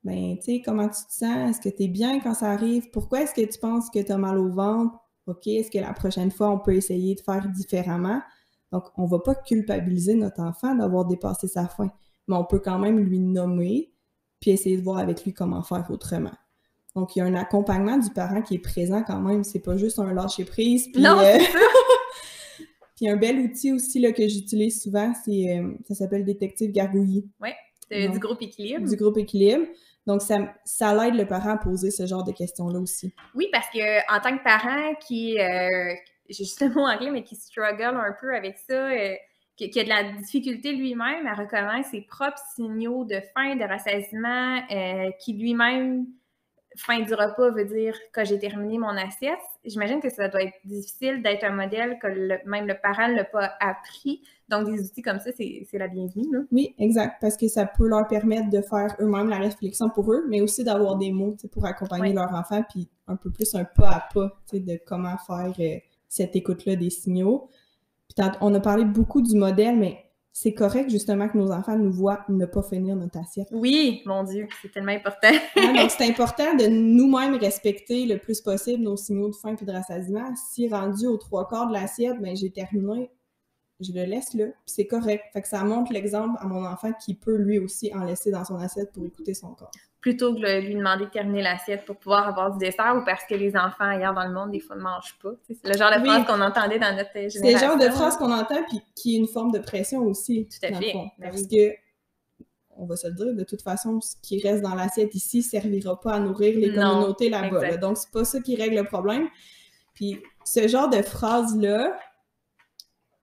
Ben, tu sais, comment tu te sens? Est-ce que tu es bien quand ça arrive? Pourquoi est-ce que tu penses que tu as mal au ventre? OK, est-ce que la prochaine fois, on peut essayer de faire différemment? Donc, on va pas culpabiliser notre enfant d'avoir dépassé sa faim, mais on peut quand même lui nommer, puis essayer de voir avec lui comment faire autrement. Donc, il y a un accompagnement du parent qui est présent quand même. C'est pas juste un lâcher-prise. Puis, non, puis un bel outil aussi là, que j'utilise souvent, ça s'appelle Détective Gargouillis. Oui, c'est du groupe Équilibre. Du groupe Équilibre. Donc, ça l'aide le parent à poser ce genre de questions-là aussi. Oui, parce que en tant que parent qui, j'ai juste le mot anglais, mais qui struggle un peu avec ça, qui a de la difficulté lui-même à reconnaître ses propres signaux de faim, de rassasiement, qui lui-même, fin du repas veut dire que j'ai terminé mon assiette. J'imagine que ça doit être difficile d'être un modèle que même le parent ne l'a pas appris. Donc, des outils comme ça, c'est la bienvenue. Là. Oui, exact, parce que ça peut leur permettre de faire eux-mêmes la réflexion pour eux, mais aussi d'avoir des mots pour accompagner leur enfant, puis un peu plus un pas à pas de comment faire cette écoute-là des signaux. Puis on a parlé beaucoup du modèle, mais c'est correct justement que nos enfants nous voient ne pas finir notre assiette. Oui, mon Dieu, c'est tellement important. Donc, c'est important de nous-mêmes respecter le plus possible nos signaux de faim et de rassasiement. Si rendu aux 3/4 de l'assiette, ben j'ai terminé, je le laisse là, puis c'est correct. Fait que ça montre l'exemple à mon enfant qui peut lui aussi en laisser dans son assiette pour écouter son corps. Plutôt que de lui demander de terminer l'assiette pour pouvoir avoir du dessert ou parce que les enfants ailleurs dans le monde, des fois, ne mangent pas. C'est le genre de phrase qu'on entendait dans notre génération. C'est le genre de phrase qu'on entend puis qui est une forme de pression aussi. Tout à fait. Parce que, on va se le dire, de toute façon, ce qui reste dans l'assiette ici ne servira pas à nourrir les communautés là-bas. Là. Donc, c'est pas ça qui règle le problème. Puis, ce genre de phrase-là,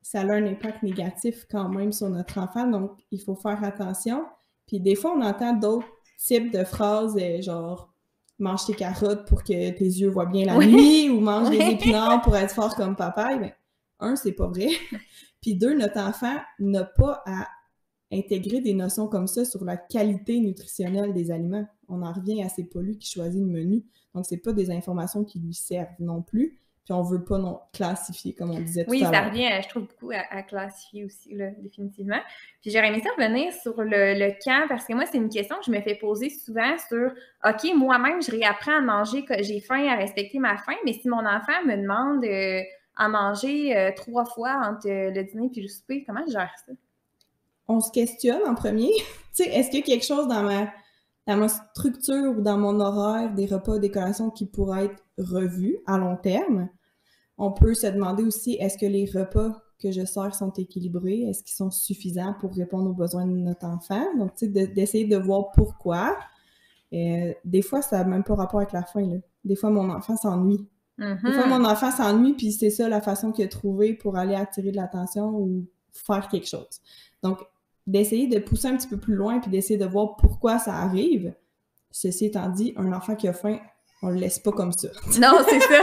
ça a un impact négatif quand même sur notre enfant. Donc, il faut faire attention. Puis, des fois, on entend d'autres type de phrases genre « mange tes carottes pour que tes yeux voient bien la nuit » ou « mange des épinards pour être fort comme papa ». Ben, un, c'est pas vrai. Puis deux, notre enfant n'a pas à intégrer des notions comme ça sur la qualité nutritionnelle des aliments. On en revient à c'est pas lui qui choisit le menu. Donc, c'est pas des informations qui lui servent non plus. Puis on veut pas classifier, comme on disait tout à l'heure. Oui, ça revient, je trouve, beaucoup à classifier aussi, là, définitivement. Puis j'aurais aimé ça revenir sur le quand, parce que moi, c'est une question que je me fais poser souvent sur « OK, moi-même, je réapprends à manger, que j'ai faim, à respecter ma faim, mais si mon enfant me demande à manger 3 fois entre le dîner et le souper, comment je gère ça? » On se questionne en premier. Tu sais, est-ce qu'il y a quelque chose dans ma structure ou dans mon horaire des repas, des collations qui pourraient être revus à long terme? On peut se demander aussi, est-ce que les repas que je sers sont équilibrés? Est-ce qu'ils sont suffisants pour répondre aux besoins de notre enfant? Donc, tu sais, d'essayer de voir pourquoi. Des fois, ça n'a même pas rapport avec la faim, là. Des fois, mon enfant s'ennuie. Des fois, mon enfant s'ennuie, puis c'est ça la façon qu'il a trouvé pour aller attirer de l'attention ou faire quelque chose. Donc, d'essayer de pousser un petit peu plus loin puis d'essayer de voir pourquoi ça arrive. Ceci étant dit, un enfant qui a faim, on le laisse pas comme ça. Non, c'est ça!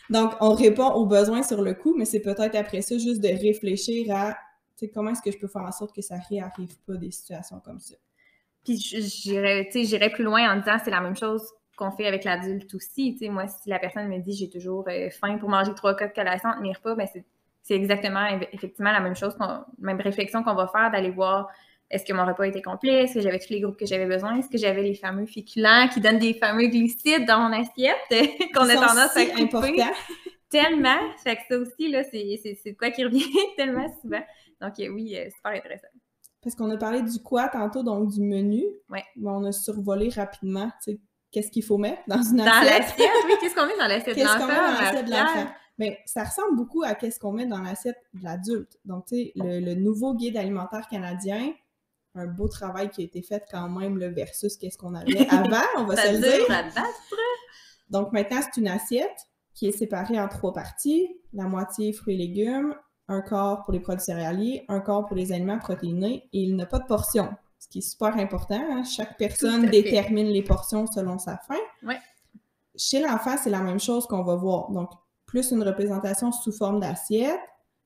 Donc, on répond aux besoins sur le coup, mais c'est peut-être après ça juste de réfléchir à, tu sais, comment est-ce que je peux faire en sorte que ça réarrive pas des situations comme ça. Puis j'irais plus loin en disant c'est la même chose qu'on fait avec l'adulte aussi. Tu sais, moi, si la personne me dit j'ai toujours faim pour manger 3 coques de collation entre mes repas, ben c'est exactement, effectivement, la même chose, même réflexion qu'on va faire, d'aller voir est-ce que mon repas était complet, est-ce que j'avais tous les groupes que j'avais besoin, est-ce que j'avais les fameux féculents qui donnent des fameux glucides dans mon assiette qu'on a tendance à couper. Important. Tellement. Fait que ça aussi, là, c'est quoi qui revient tellement souvent. Donc oui, super intéressant. Parce qu'on a parlé du quoi tantôt, donc du menu. Ouais. Mais on a survolé rapidement, tu sais, qu'est-ce qu'il faut mettre dans une assiette. Dans l'assiette, oui. Qu'est-ce qu'on met dans l'assiette de l'enfant? Qu'est-ce qu'on met dans l'assiette de l'enfant? Mais ça ressemble beaucoup à ce qu'on met dans l'assiette de l'adulte. Donc, tu sais, le nouveau guide alimentaire canadien, un beau travail qui a été fait quand même, là, versus qu'est-ce qu'on avait avant, on va se le dire. Donc, maintenant, c'est une assiette qui est séparée en 3 parties. La moitié fruits et légumes, un quart pour les produits céréaliers, un quart pour les aliments protéinés, et il n'a pas de portion. Ce qui est super important, hein? Chaque personne détermine les portions selon sa faim. Ouais. Chez l'enfant, c'est la même chose qu'on va voir. Donc, plus une représentation sous forme d'assiette,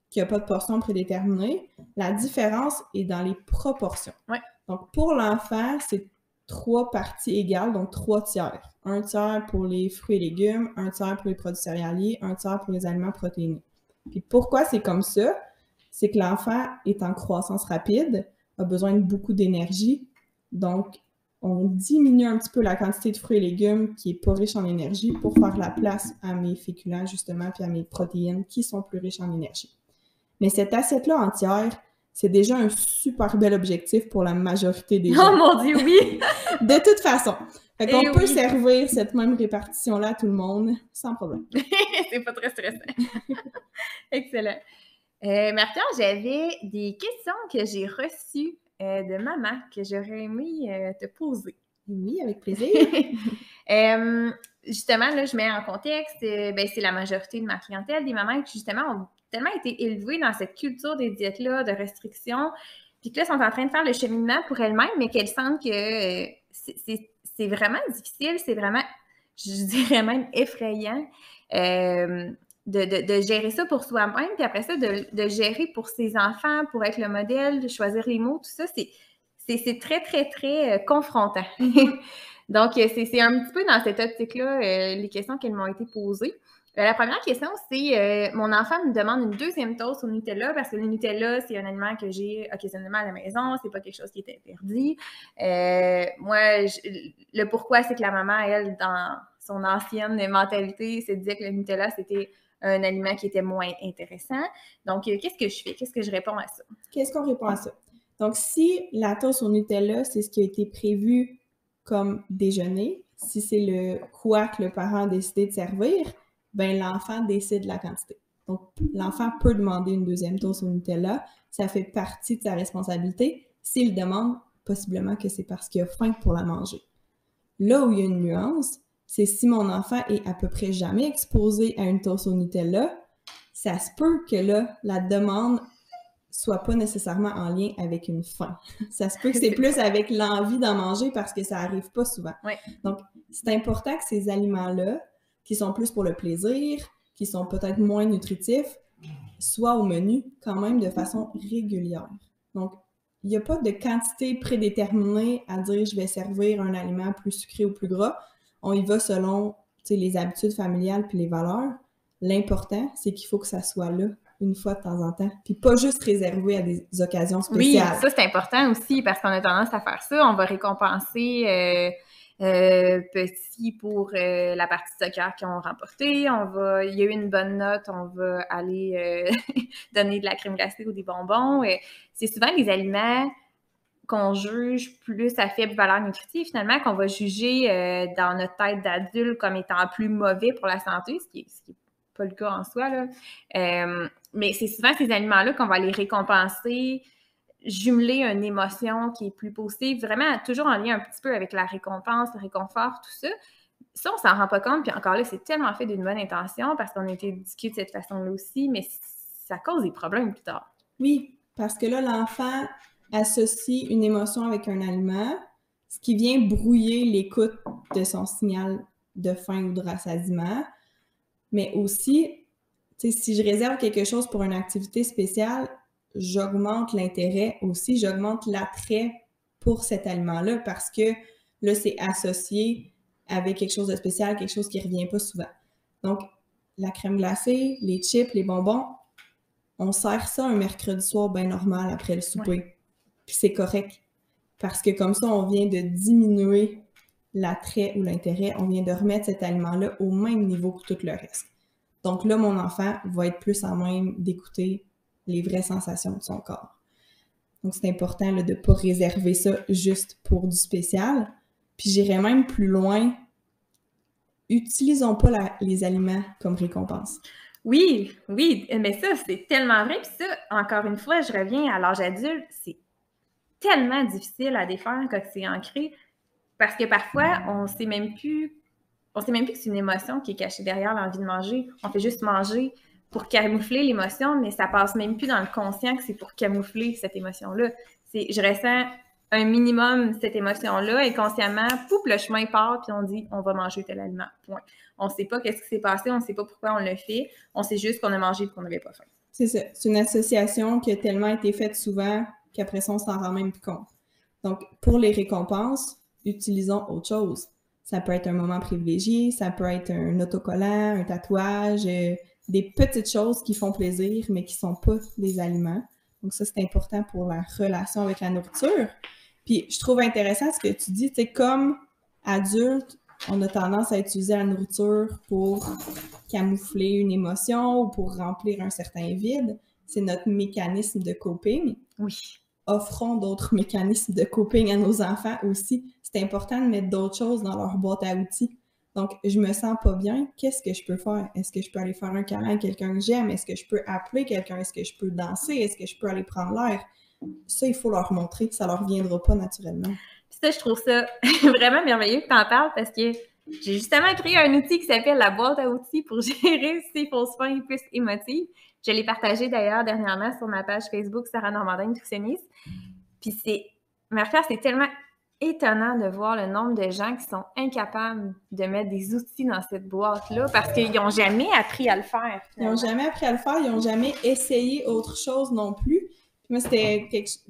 qui n'a pas de portion prédéterminée. La différence est dans les proportions. Ouais. Donc, pour l'enfant, c'est 3 parties égales, donc 3 tiers. Un tiers pour les fruits et légumes, un tiers pour les produits céréaliers, un tiers pour les aliments protéinés. Puis pourquoi c'est comme ça? C'est que l'enfant est en croissance rapide, a besoin de beaucoup d'énergie, donc on diminue un petit peu la quantité de fruits et légumes qui est pas riche en énergie pour faire la place à mes féculents, justement, puis à mes protéines qui sont plus riches en énergie. Mais cette assiette-là entière, c'est déjà un super bel objectif pour la majorité des gens. Oh mon Dieu, oui! De toute façon. Fait qu'on peut servir cette même répartition-là à tout le monde sans problème. C'est pas très stressant. Excellent. Martin, j'avais des questions que j'ai reçues de maman que j'aurais aimé te poser. Oui, avec plaisir. Justement, là, je mets en contexte, c'est la majorité de ma clientèle, des mamans qui, justement, ont tellement été élevées dans cette culture des diètes-là, de restrictions, puis que là, sont en train de faire le cheminement pour elles-mêmes, mais qu'elles sentent que c'est vraiment difficile, c'est vraiment, je dirais même effrayant, de gérer ça pour soi-même, puis après ça, de gérer pour ses enfants, pour être le modèle, de choisir les mots, tout ça, c'est très, très, très confrontant. Donc, c'est un petit peu dans cette optique-là les questions qui m'ont été posées. La première question, c'est mon enfant me demande une deuxième toast au Nutella parce que le Nutella, c'est un aliment que j'ai occasionnellement à la maison, c'est pas quelque chose qui est interdit. Moi, le pourquoi, c'est que la maman, elle, dans son ancienne mentalité, se disait que le Nutella, c'était un aliment qui était moins intéressant. Donc, qu'est-ce que je fais? Qu'est-ce que je réponds à ça? Qu'est-ce qu'on répond à ça? Donc, si la toast au Nutella, c'est ce qui a été prévu comme déjeuner, si c'est le quoi que le parent a décidé de servir, ben l'enfant décide la quantité. Donc, l'enfant peut demander une deuxième toast au Nutella. Ça fait partie de sa responsabilité. S'il demande, possiblement que c'est parce qu'il a faim pour la manger. Là où il y a une nuance, c'est si mon enfant est à peu près jamais exposé à une toast au Nutella, ça se peut que là, la demande soit pas nécessairement en lien avec une faim. Ça se peut que c'est plus avec l'envie d'en manger parce que ça arrive pas souvent. Oui. Donc, c'est important que ces aliments-là, qui sont plus pour le plaisir, qui sont peut-être moins nutritifs, soient au menu quand même de façon régulière. Donc, il n'y a pas de quantité prédéterminée à dire je vais servir un aliment plus sucré ou plus gras. On y va selon les habitudes familiales puis les valeurs. L'important, c'est qu'il faut que ça soit là une fois de temps en temps, puis pas juste réservé à des occasions spéciales. Oui, ça c'est important aussi parce qu'on a tendance à faire ça. On va récompenser petit pour la partie soccer qu'ils ont remporté. Il y a eu une bonne note, on va aller donner de la crème glacée ou des bonbons. C'est souvent les aliments qu'on juge plus à faible valeur nutritive, finalement, qu'on va juger dans notre tête d'adulte comme étant plus mauvais pour la santé, ce qui est pas le cas en soi, là. Mais c'est souvent ces aliments-là qu'on va les récompenser, jumeler une émotion qui est plus positive, vraiment toujours en lien un petit peu avec la récompense, le réconfort, tout ça. Ça, on s'en rend pas compte, puis encore là, c'est tellement fait d'une bonne intention parce qu'on a été éduqués de cette façon-là aussi, mais ça cause des problèmes plus tard. Oui, parce que là, l'enfant associe une émotion avec un aliment, ce qui vient brouiller l'écoute de son signal de faim ou de rassasiement. Mais aussi, si je réserve quelque chose pour une activité spéciale, j'augmente l'intérêt aussi, j'augmente l'attrait pour cet aliment-là parce que là, c'est associé avec quelque chose de spécial, quelque chose qui ne revient pas souvent. Donc, la crème glacée, les chips, les bonbons, on sert ça un mercredi soir bien normal après le souper. Ouais. Puis c'est correct. Parce que comme ça, on vient de diminuer l'attrait ou l'intérêt, on vient de remettre cet aliment-là au même niveau que tout le reste. Donc là, mon enfant va être plus en même d'écouter les vraies sensations de son corps. Donc c'est important là, de ne pas réserver ça juste pour du spécial. Puis j'irais même plus loin, utilisons pas les aliments comme récompense. Oui, oui, mais ça, c'est tellement vrai. Puis ça, encore une fois, je reviens à l'âge adulte, c'est tellement difficile à défaire quand c'est ancré parce que parfois, on sait même plus que c'est une émotion qui est cachée derrière l'envie de manger. On fait juste manger pour camoufler l'émotion, mais ça passe même plus dans le conscient que c'est pour camoufler cette émotion-là. Je ressens un minimum cette émotion-là, inconsciemment, pouf, le chemin part, puis on dit, on va manger tel aliment, point. On ne sait pas qu'est-ce qui s'est passé, on ne sait pas pourquoi on l'a fait, on sait juste qu'on a mangé et qu'on n'avait pas faim. C'est ça. C'est une association qui a tellement été faite souvent qu'après ça, on s'en rend même plus compte. Donc, pour les récompenses, utilisons autre chose. Ça peut être un moment privilégié, ça peut être un autocollant, un tatouage, des petites choses qui font plaisir, mais qui sont pas des aliments. Donc ça, c'est important pour la relation avec la nourriture. Puis, je trouve intéressant ce que tu dis, tu sais, comme adulte, on a tendance à utiliser la nourriture pour camoufler une émotion ou pour remplir un certain vide. C'est notre mécanisme de coping. Oui. Offrons d'autres mécanismes de coping à nos enfants aussi. C'est important de mettre d'autres choses dans leur boîte à outils. Donc, je me sens pas bien, qu'est-ce que je peux faire? Est-ce que je peux aller faire un câlin à quelqu'un que j'aime? Est-ce que je peux appeler quelqu'un? Est-ce que je peux danser? Est-ce que je peux aller prendre l'air? Ça, il faut leur montrer, ça leur viendra pas naturellement. Puis ça, je trouve ça vraiment merveilleux que tu en parles parce que j'ai justement créé un outil qui s'appelle la boîte à outils pour gérer ces fausses faims plus émotives. Je l'ai partagé d'ailleurs dernièrement sur ma page Facebook Sarah Normandin, nutritionniste. Puis Marie-Pierre, c'est tellement étonnant de voir le nombre de gens qui sont incapables de mettre des outils dans cette boîte-là parce qu'ils n'ont jamais appris à le faire. Finalement. Ils n'ont jamais appris à le faire, ils n'ont jamais essayé autre chose non plus. Puis moi, c'était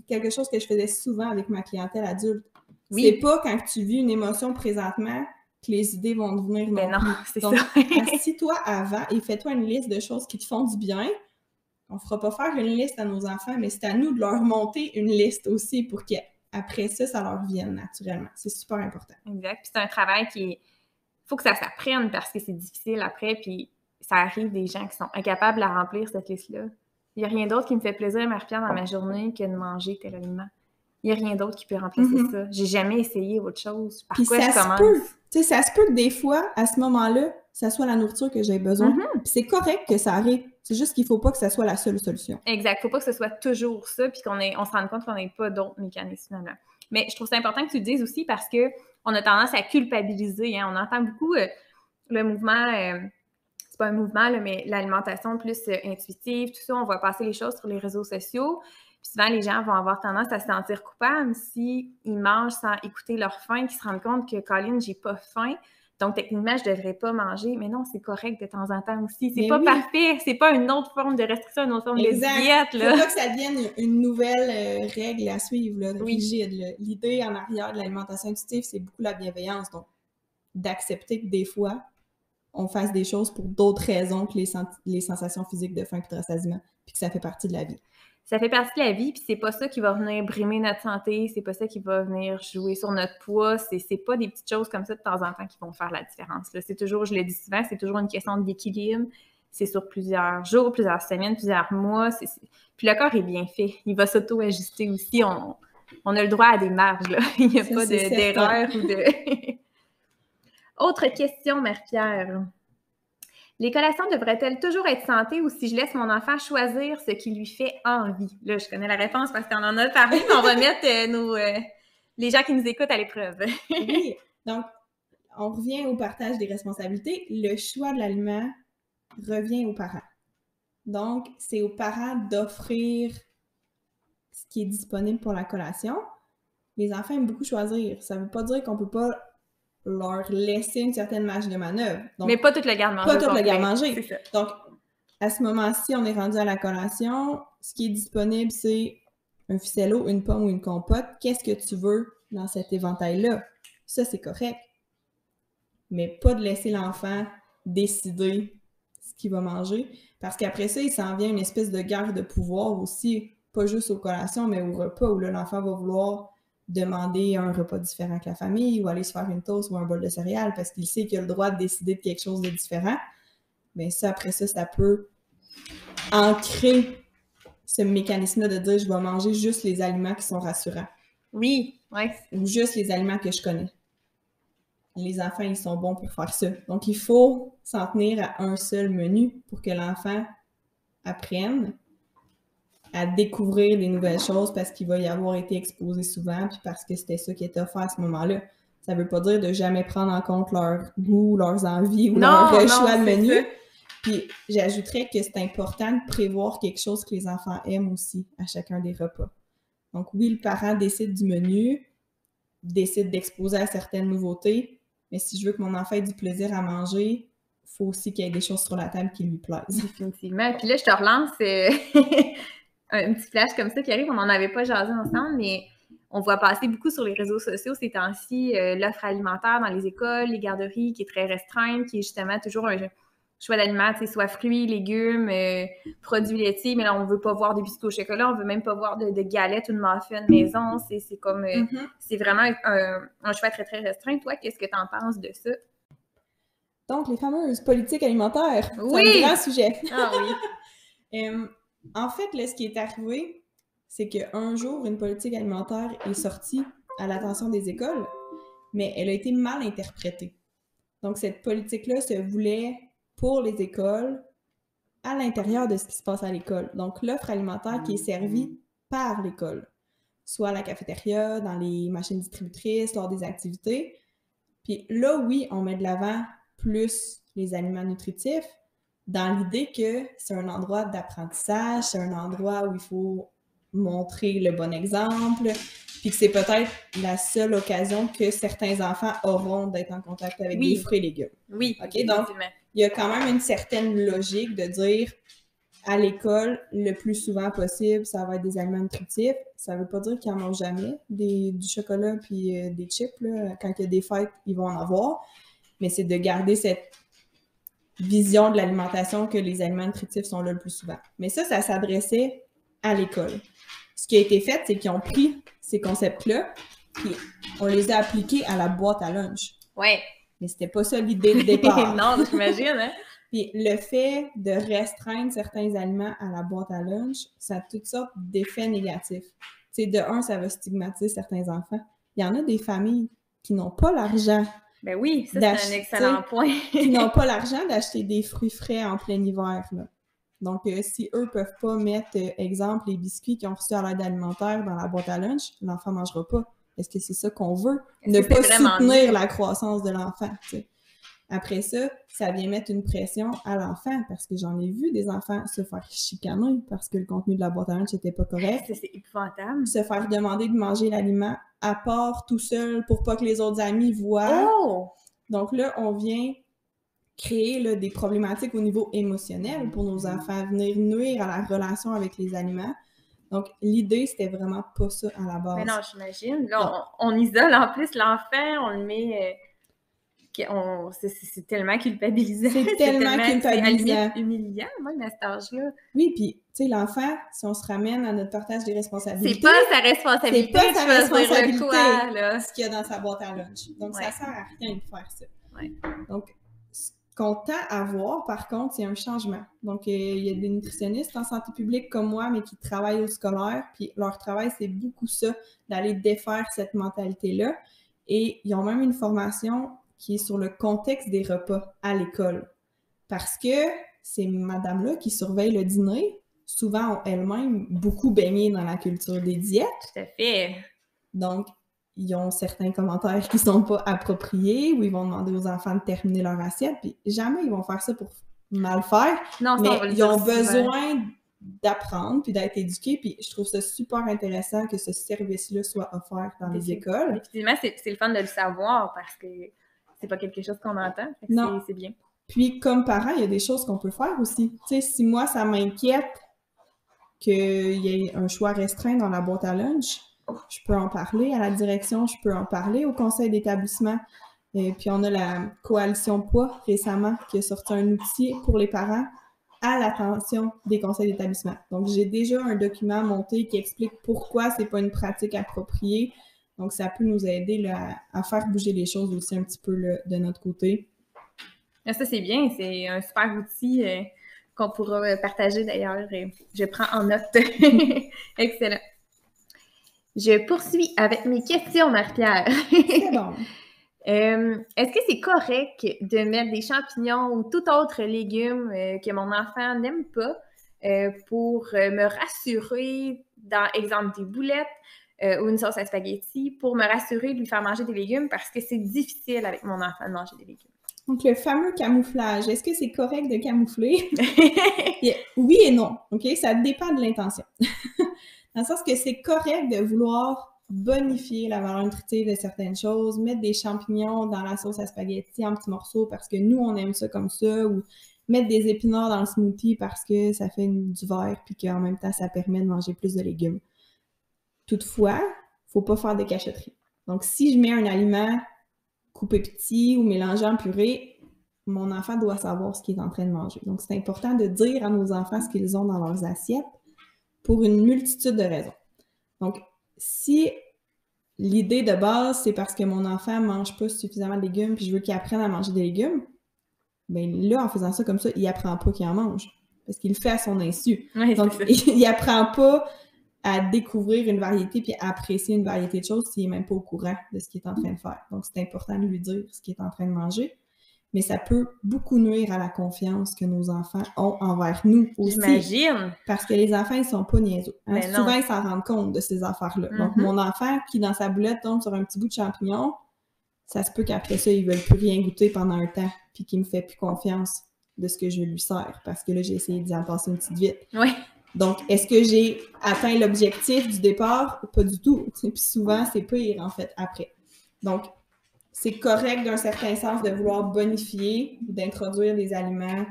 quelque chose que je faisais souvent avec ma clientèle adulte. Oui. C'est pas quand tu vis une émotion présentement que les idées vont te venir non plus. C'est donc, ça. assis-toi avant et fais-toi une liste de choses qui te font du bien. On ne fera pas faire une liste à nos enfants, mais c'est à nous de leur monter une liste aussi pour qu'après ça, ça leur vienne naturellement. C'est super important. Exact. Puis c'est un travail qui faut que ça s'apprenne parce que c'est difficile après, puis ça arrive des gens qui sont incapables de la remplir, cette liste-là. Il n'y a rien d'autre qui me fait plaisir, Marie-Pierre, dans ma journée que de manger tel aliment. Il n'y a rien d'autre qui peut remplacer ça. J'ai jamais essayé autre chose. Par quoi je commence? Ça se peut que des fois, à ce moment-là, ça soit la nourriture que j'ai besoin. Puis c'est correct que ça arrive. C'est juste qu'il ne faut pas que ça soit la seule solution. Exact. Il ne faut pas que ce soit toujours ça, puis on se rende compte qu'on n'ait pas d'autres mécanismes là. Mais je trouve ça important que tu le dises aussi parce qu'on a tendance à culpabiliser. Hein. On entend beaucoup le mouvement, c'est pas un mouvement, là, mais l'alimentation plus intuitive, tout ça, on voit passer les choses sur les réseaux sociaux. Puis souvent, les gens vont avoir tendance à se sentir coupables s'ils mangent sans écouter leur faim, qu'ils se rendent compte que, Colin, j'ai pas faim. Donc, techniquement, je devrais pas manger. Mais non, c'est correct de temps en temps aussi. C'est pas parfait. C'est pas une autre forme de restriction, une autre forme de diète. Là. Faut pas que ça devienne une nouvelle règle à suivre, là, rigide. Là. L'idée en arrière de l'alimentation intuitive, c'est beaucoup la bienveillance. Donc, d'accepter que des fois, on fasse des choses pour d'autres raisons que les sensations physiques de faim et de rassasiement, puis que ça fait partie de la vie. Ça fait partie de la vie, puis c'est pas ça qui va venir brimer notre santé, c'est pas ça qui va venir jouer sur notre poids, c'est pas des petites choses comme ça de temps en temps qui vont faire la différence. Là, c'est toujours, je le dis souvent, c'est toujours une question d'équilibre, c'est sur plusieurs jours, plusieurs semaines, plusieurs mois, puis le corps est bien fait, il va s'auto-ajuster aussi, on a le droit à des marges, là. Il n'y a pas d'erreur ou de... Autre question, Marie-Pierre. Les collations devraient-elles toujours être santé ou si je laisse mon enfant choisir ce qui lui fait envie? Là, je connais la réponse parce qu'on en a parlé, mais on va mettre les gens qui nous écoutent à l'épreuve. Oui, donc on revient au partage des responsabilités. Le choix de l'aliment revient aux parents. Donc, c'est aux parents d'offrir ce qui est disponible pour la collation. Les enfants aiment beaucoup choisir. Ça ne veut pas dire qu'on ne peut pas leur laisser une certaine marge de manœuvre. Donc, mais pas tout le garde-manger. Pas tout le garde-manger. Donc, à ce moment-ci, on est rendu à la collation. Ce qui est disponible, c'est un ficello, une pomme ou une compote. Qu'est-ce que tu veux dans cet éventail-là? Ça, c'est correct. Mais pas de laisser l'enfant décider ce qu'il va manger. Parce qu'après ça, il s'en vient une espèce de guerre de pouvoir aussi, pas juste aux collations, mais au repas où là, l'enfant va vouloir demander un repas différent que la famille ou aller se faire une toast ou un bol de céréales parce qu'il sait qu'il a le droit de décider de quelque chose de différent. Mais ça, après ça, ça peut ancrer ce mécanisme-là de dire je vais manger juste les aliments qui sont rassurants. Oui, oui. Ou juste les aliments que je connais. les enfants, ils sont bons pour faire ça. Donc, il faut s'en tenir à un seul menu pour que l'enfant apprenne à découvrir des nouvelles choses parce qu'il va y avoir été exposé souvent puis parce que c'était ça qui était offert à ce moment-là. Ça veut pas dire de jamais prendre en compte leur goût, leurs envies ou leur choix de menu. Ça. Puis j'ajouterais que c'est important de prévoir quelque chose que les enfants aiment aussi à chacun des repas. Donc oui, le parent décide du menu, décide d'exposer à certaines nouveautés, mais si je veux que mon enfant ait du plaisir à manger, il faut aussi qu'il y ait des choses sur la table qui lui plaisent. Définitivement. Puis là, je te relance un petit flash comme ça qui arrive. On n'en avait pas jasé ensemble, mais on voit passer beaucoup sur les réseaux sociaux ces temps-ci l'offre alimentaire dans les écoles, les garderies qui est très restreinte, qui est justement toujours un choix d'aliments, soit fruits, légumes, produits laitiers, mais là, on veut pas voir des biscuits au chocolat, on veut même pas voir de galettes ou de muffins maison. C'est comme... c'est vraiment un choix très, très restreint. Toi, qu'est-ce que tu en penses de ça? Donc, les fameuses politiques alimentaires, oui! C'est un grand sujet. Ah oui! En fait, là, ce qui est arrivé, c'est qu'un jour, une politique alimentaire est sortie à l'attention des écoles, mais elle a été mal interprétée. Donc, cette politique-là se voulait pour les écoles à l'intérieur de ce qui se passe à l'école. Donc, l'offre alimentaire qui est servie par l'école, soit à la cafétéria, dans les machines distributrices, lors des activités. Puis là, oui, on met de l'avant plus les aliments nutritifs, dans l'idée que c'est un endroit d'apprentissage, c'est un endroit où il faut montrer le bon exemple, puis que c'est peut-être la seule occasion que certains enfants auront d'être en contact avec des fruits et légumes. Oui, OK? Donc, il y a quand même une certaine logique de dire à l'école, le plus souvent possible, ça va être des aliments nutritifs. Ça veut pas dire qu'ils en ont jamais, du chocolat puis des chips, là. Quand il y a des fêtes, ils vont en avoir. Mais c'est de garder cette vision de l'alimentation que les aliments nutritifs sont là le plus souvent. Mais ça s'adressait à l'école. Ce qui a été fait, c'est qu'ils ont pris ces concepts-là puis on les a appliqués à la boîte à lunch. Ouais. Mais c'était pas ça l'idée de départ. Non, j'imagine, hein? Puis le fait de restreindre certains aliments à la boîte à lunch, ça a toutes sortes d'effets négatifs. Tu sais, de un, ça va stigmatiser certains enfants. Il y en a des familles qui n'ont pas l'argent. Ben oui, ça c'est un excellent point. qui n'ont pas l'argent d'acheter des fruits frais en plein hiver, là. Donc, si eux peuvent pas mettre, exemple, les biscuits qu'ils ont reçus à l'aide alimentaire dans la boîte à lunch, l'enfant mangera pas. Est-ce que c'est ça qu'on veut? Ne pas soutenir la croissance de l'enfant, tu sais. Après ça, ça vient mettre une pression à l'enfant, parce que j'en ai vu des enfants se faire chicaner parce que le contenu de la boîte à lunch n'était pas correct. C'est épouvantable. Se faire demander de manger l'aliment à part tout seul pour pas que les autres amis voient. Oh! Donc là, on vient créer là, des problématiques au niveau émotionnel pour nos enfants, venir nuire à la relation avec les aliments. Donc, l'idée, c'était vraiment pas ça à la base. Mais non, j'imagine. Là, on isole en plus l'enfant, on le met... c'est tellement culpabilisant. C'est tellement culpabilisant. C'est humiliant, même à cet âge-là. Oui, puis, tu sais, l'enfant, si on se ramène à notre partage des responsabilités... C'est pas sa responsabilité. C'est pas sa responsabilité, quoi, là. ce qu'il y a dans sa boîte à lunch. Donc, ça sert à rien de faire ça. Ouais. Donc, ce qu'on tend à voir, par contre, c'est un changement. Donc, il y a des nutritionnistes en santé publique comme moi, mais qui travaillent au scolaire, puis leur travail, c'est beaucoup ça, d'aller défaire cette mentalité-là. Et ils ont même une formation qui est sur le contexte des repas à l'école. Parce que ces madames-là qui surveillent le dîner, souvent ont elles-mêmes beaucoup baigné dans la culture des diètes. Tout à fait. Donc, ils ont certains commentaires qui sont pas appropriés, ou ils vont demander aux enfants de terminer leur assiette, puis jamais ils vont faire ça pour mal faire, non, mais ils ont besoin d'apprendre puis d'être éduqués, puis je trouve ça super intéressant que ce service-là soit offert dans les écoles. Effectivement, c'est le fun de le savoir parce que c'est pas quelque chose qu'on entend. Non. C'est bien. Puis, comme parent, il y a des choses qu'on peut faire aussi. Tu sais, si moi, ça m'inquiète qu'il y ait un choix restreint dans la boîte à lunch, je peux en parler à la direction, je peux en parler au conseil d'établissement. Et puis, on a la Coalition Poids récemment qui a sorti un outil pour les parents à l'attention des conseils d'établissement. Donc, j'ai déjà un document monté qui explique pourquoi c'est pas une pratique appropriée. Donc, ça peut nous aider là, à faire bouger les choses aussi un petit peu là, de notre côté. Ça, c'est bien. C'est un super outil qu'on pourra partager d'ailleurs. Je prends en note. Excellent. Je poursuis avec mes questions, Marie-Pierre. C'est bon. Est-ce que c'est correct de mettre des champignons ou tout autre légume que mon enfant n'aime pas pour me rassurer, dans exemple des boulettes ou une sauce à spaghetti, pour me rassurer de lui faire manger des légumes parce que c'est difficile avec mon enfant de manger des légumes? Donc, le fameux camouflage, est-ce que c'est correct de camoufler? Oui et non, OK? Ça dépend de l'intention. Dans le sens que c'est correct de vouloir bonifier la valeur nutritive de certaines choses, mettre des champignons dans la sauce à spaghetti en petits morceaux parce que nous, on aime ça comme ça, ou mettre des épinards dans le smoothie parce que ça fait du vert puis qu'en même temps, ça permet de manger plus de légumes. Toutefois, faut pas faire de cachotterie. Donc, si je mets un aliment coupé petit ou mélangé en purée, mon enfant doit savoir ce qu'il est en train de manger. Donc, c'est important de dire à nos enfants ce qu'ils ont dans leurs assiettes pour une multitude de raisons. Donc, si l'idée de base, c'est parce que mon enfant mange pas suffisamment de légumes puis je veux qu'il apprenne à manger des légumes, bien là, en faisant ça comme ça, il apprend pas qu'il en mange. Parce qu'il le fait à son insu. Oui, donc, il apprend pas à découvrir une variété puis à apprécier une variété de choses s'il n'est même pas au courant de ce qu'il est en train de faire. Donc, c'est important de lui dire ce qu'il est en train de manger. Mais ça peut beaucoup nuire à la confiance que nos enfants ont envers nous aussi. J'imagine! Parce que les enfants, ils sont pas niaiseux. Hein? Ben Souvent, ils s'en rendent compte de ces affaires-là. Donc, mon enfant qui, dans sa boulette, tombe sur un petit bout de champignon, ça se peut qu'après ça, il ne veut plus rien goûter pendant un temps puis qu'il me fait plus confiance de ce que je lui sers. Parce que là, j'ai essayé d'y en passer une petite vite. Oui. Donc, est-ce que j'ai atteint l'objectif du départ? Pas du tout. Puis souvent, c'est pire, en fait, après. Donc, c'est correct d'un certain sens de vouloir bonifier ou d'introduire des aliments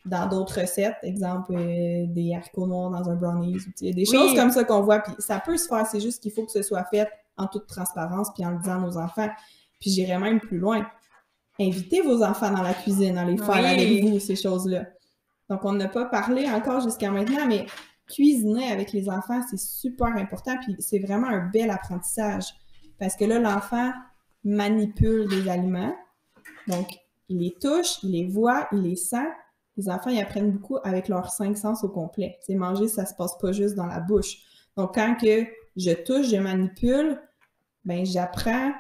dans d'autres recettes. Exemple, des haricots noirs dans un brownies. Des choses comme ça qu'on voit. Puis ça peut se faire, c'est juste qu'il faut que ce soit fait en toute transparence puis en le disant à nos enfants. Puis j'irais même plus loin. Invitez vos enfants dans la cuisine à les faire avec vous, ces choses-là. Donc, on n'a pas parlé encore jusqu'à maintenant, mais cuisiner avec les enfants, c'est super important, puis c'est vraiment un bel apprentissage. Parce que là, l'enfant manipule des aliments, donc il les touche, il les voit, il les sent. Les enfants, ils apprennent beaucoup avec leurs 5 sens au complet. Tu sais, manger, ça se passe pas juste dans la bouche. Donc, quand que je touche, je manipule, ben j'apprends,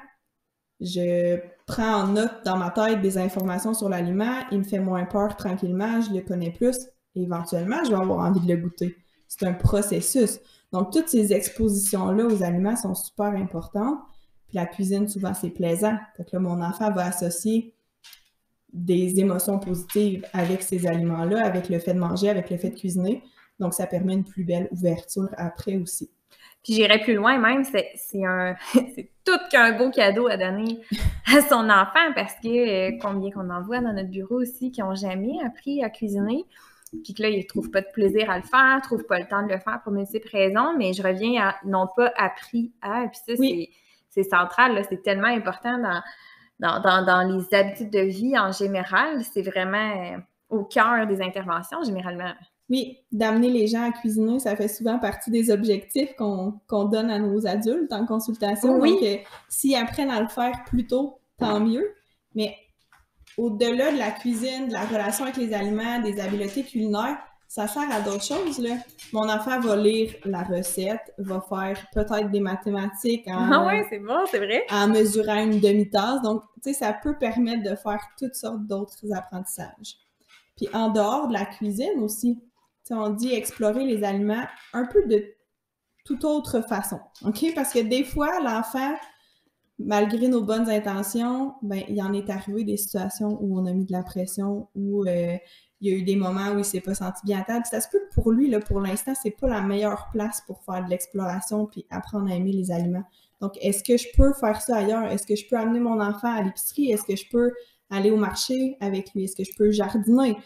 je prends en note dans ma tête des informations sur l'aliment, il me fait moins peur tranquillement, je le connais plus, et éventuellement, je vais avoir envie de le goûter. C'est un processus. Donc, toutes ces expositions-là aux aliments sont super importantes. Puis la cuisine, souvent, c'est plaisant. Fait que là, mon enfant va associer des émotions positives avec ces aliments-là, avec le fait de manger, avec le fait de cuisiner. Donc, ça permet une plus belle ouverture après aussi. Puis j'irais plus loin même, c'est tout qu'un beau cadeau à donner à son enfant parce que combien qu'on en voit dans notre bureau aussi qui n'ont jamais appris à cuisiner, puis que là, ils ne trouvent pas de plaisir à le faire, ne trouvent pas le temps de le faire pour multiples raisons, mais je reviens à n'ont pas appris à, puis ça, c'est central, là, c'est tellement important dans les habitudes de vie en général, c'est vraiment au cœur des interventions généralement. Oui, d'amener les gens à cuisiner, ça fait souvent partie des objectifs qu'on donne à nos adultes en consultation. Oui. Donc, s'ils apprennent à le faire plus tôt, tant mieux. Mais au-delà de la cuisine, de la relation avec les aliments, des habiletés culinaires, ça sert à d'autres choses, là. Mon enfant va lire la recette, va faire peut-être des mathématiques c'est bon, c'est vrai. En mesurant une demi-tasse. Donc, tu sais, ça peut permettre de faire toutes sortes d'autres apprentissages. Puis en dehors de la cuisine aussi, on dit explorer les aliments un peu de toute autre façon, OK? Parce que des fois, l'enfant, malgré nos bonnes intentions, ben il en est arrivé des situations où on a mis de la pression, où il y a eu des moments où il s'est pas senti bien à table. Puis ça se peut que pour lui, là, pour l'instant, c'est pas la meilleure place pour faire de l'exploration puis apprendre à aimer les aliments. Donc, est-ce que je peux faire ça ailleurs? Est-ce que je peux amener mon enfant à l'épicerie? Est-ce que je peux aller au marché avec lui? Est-ce que je peux jardiner?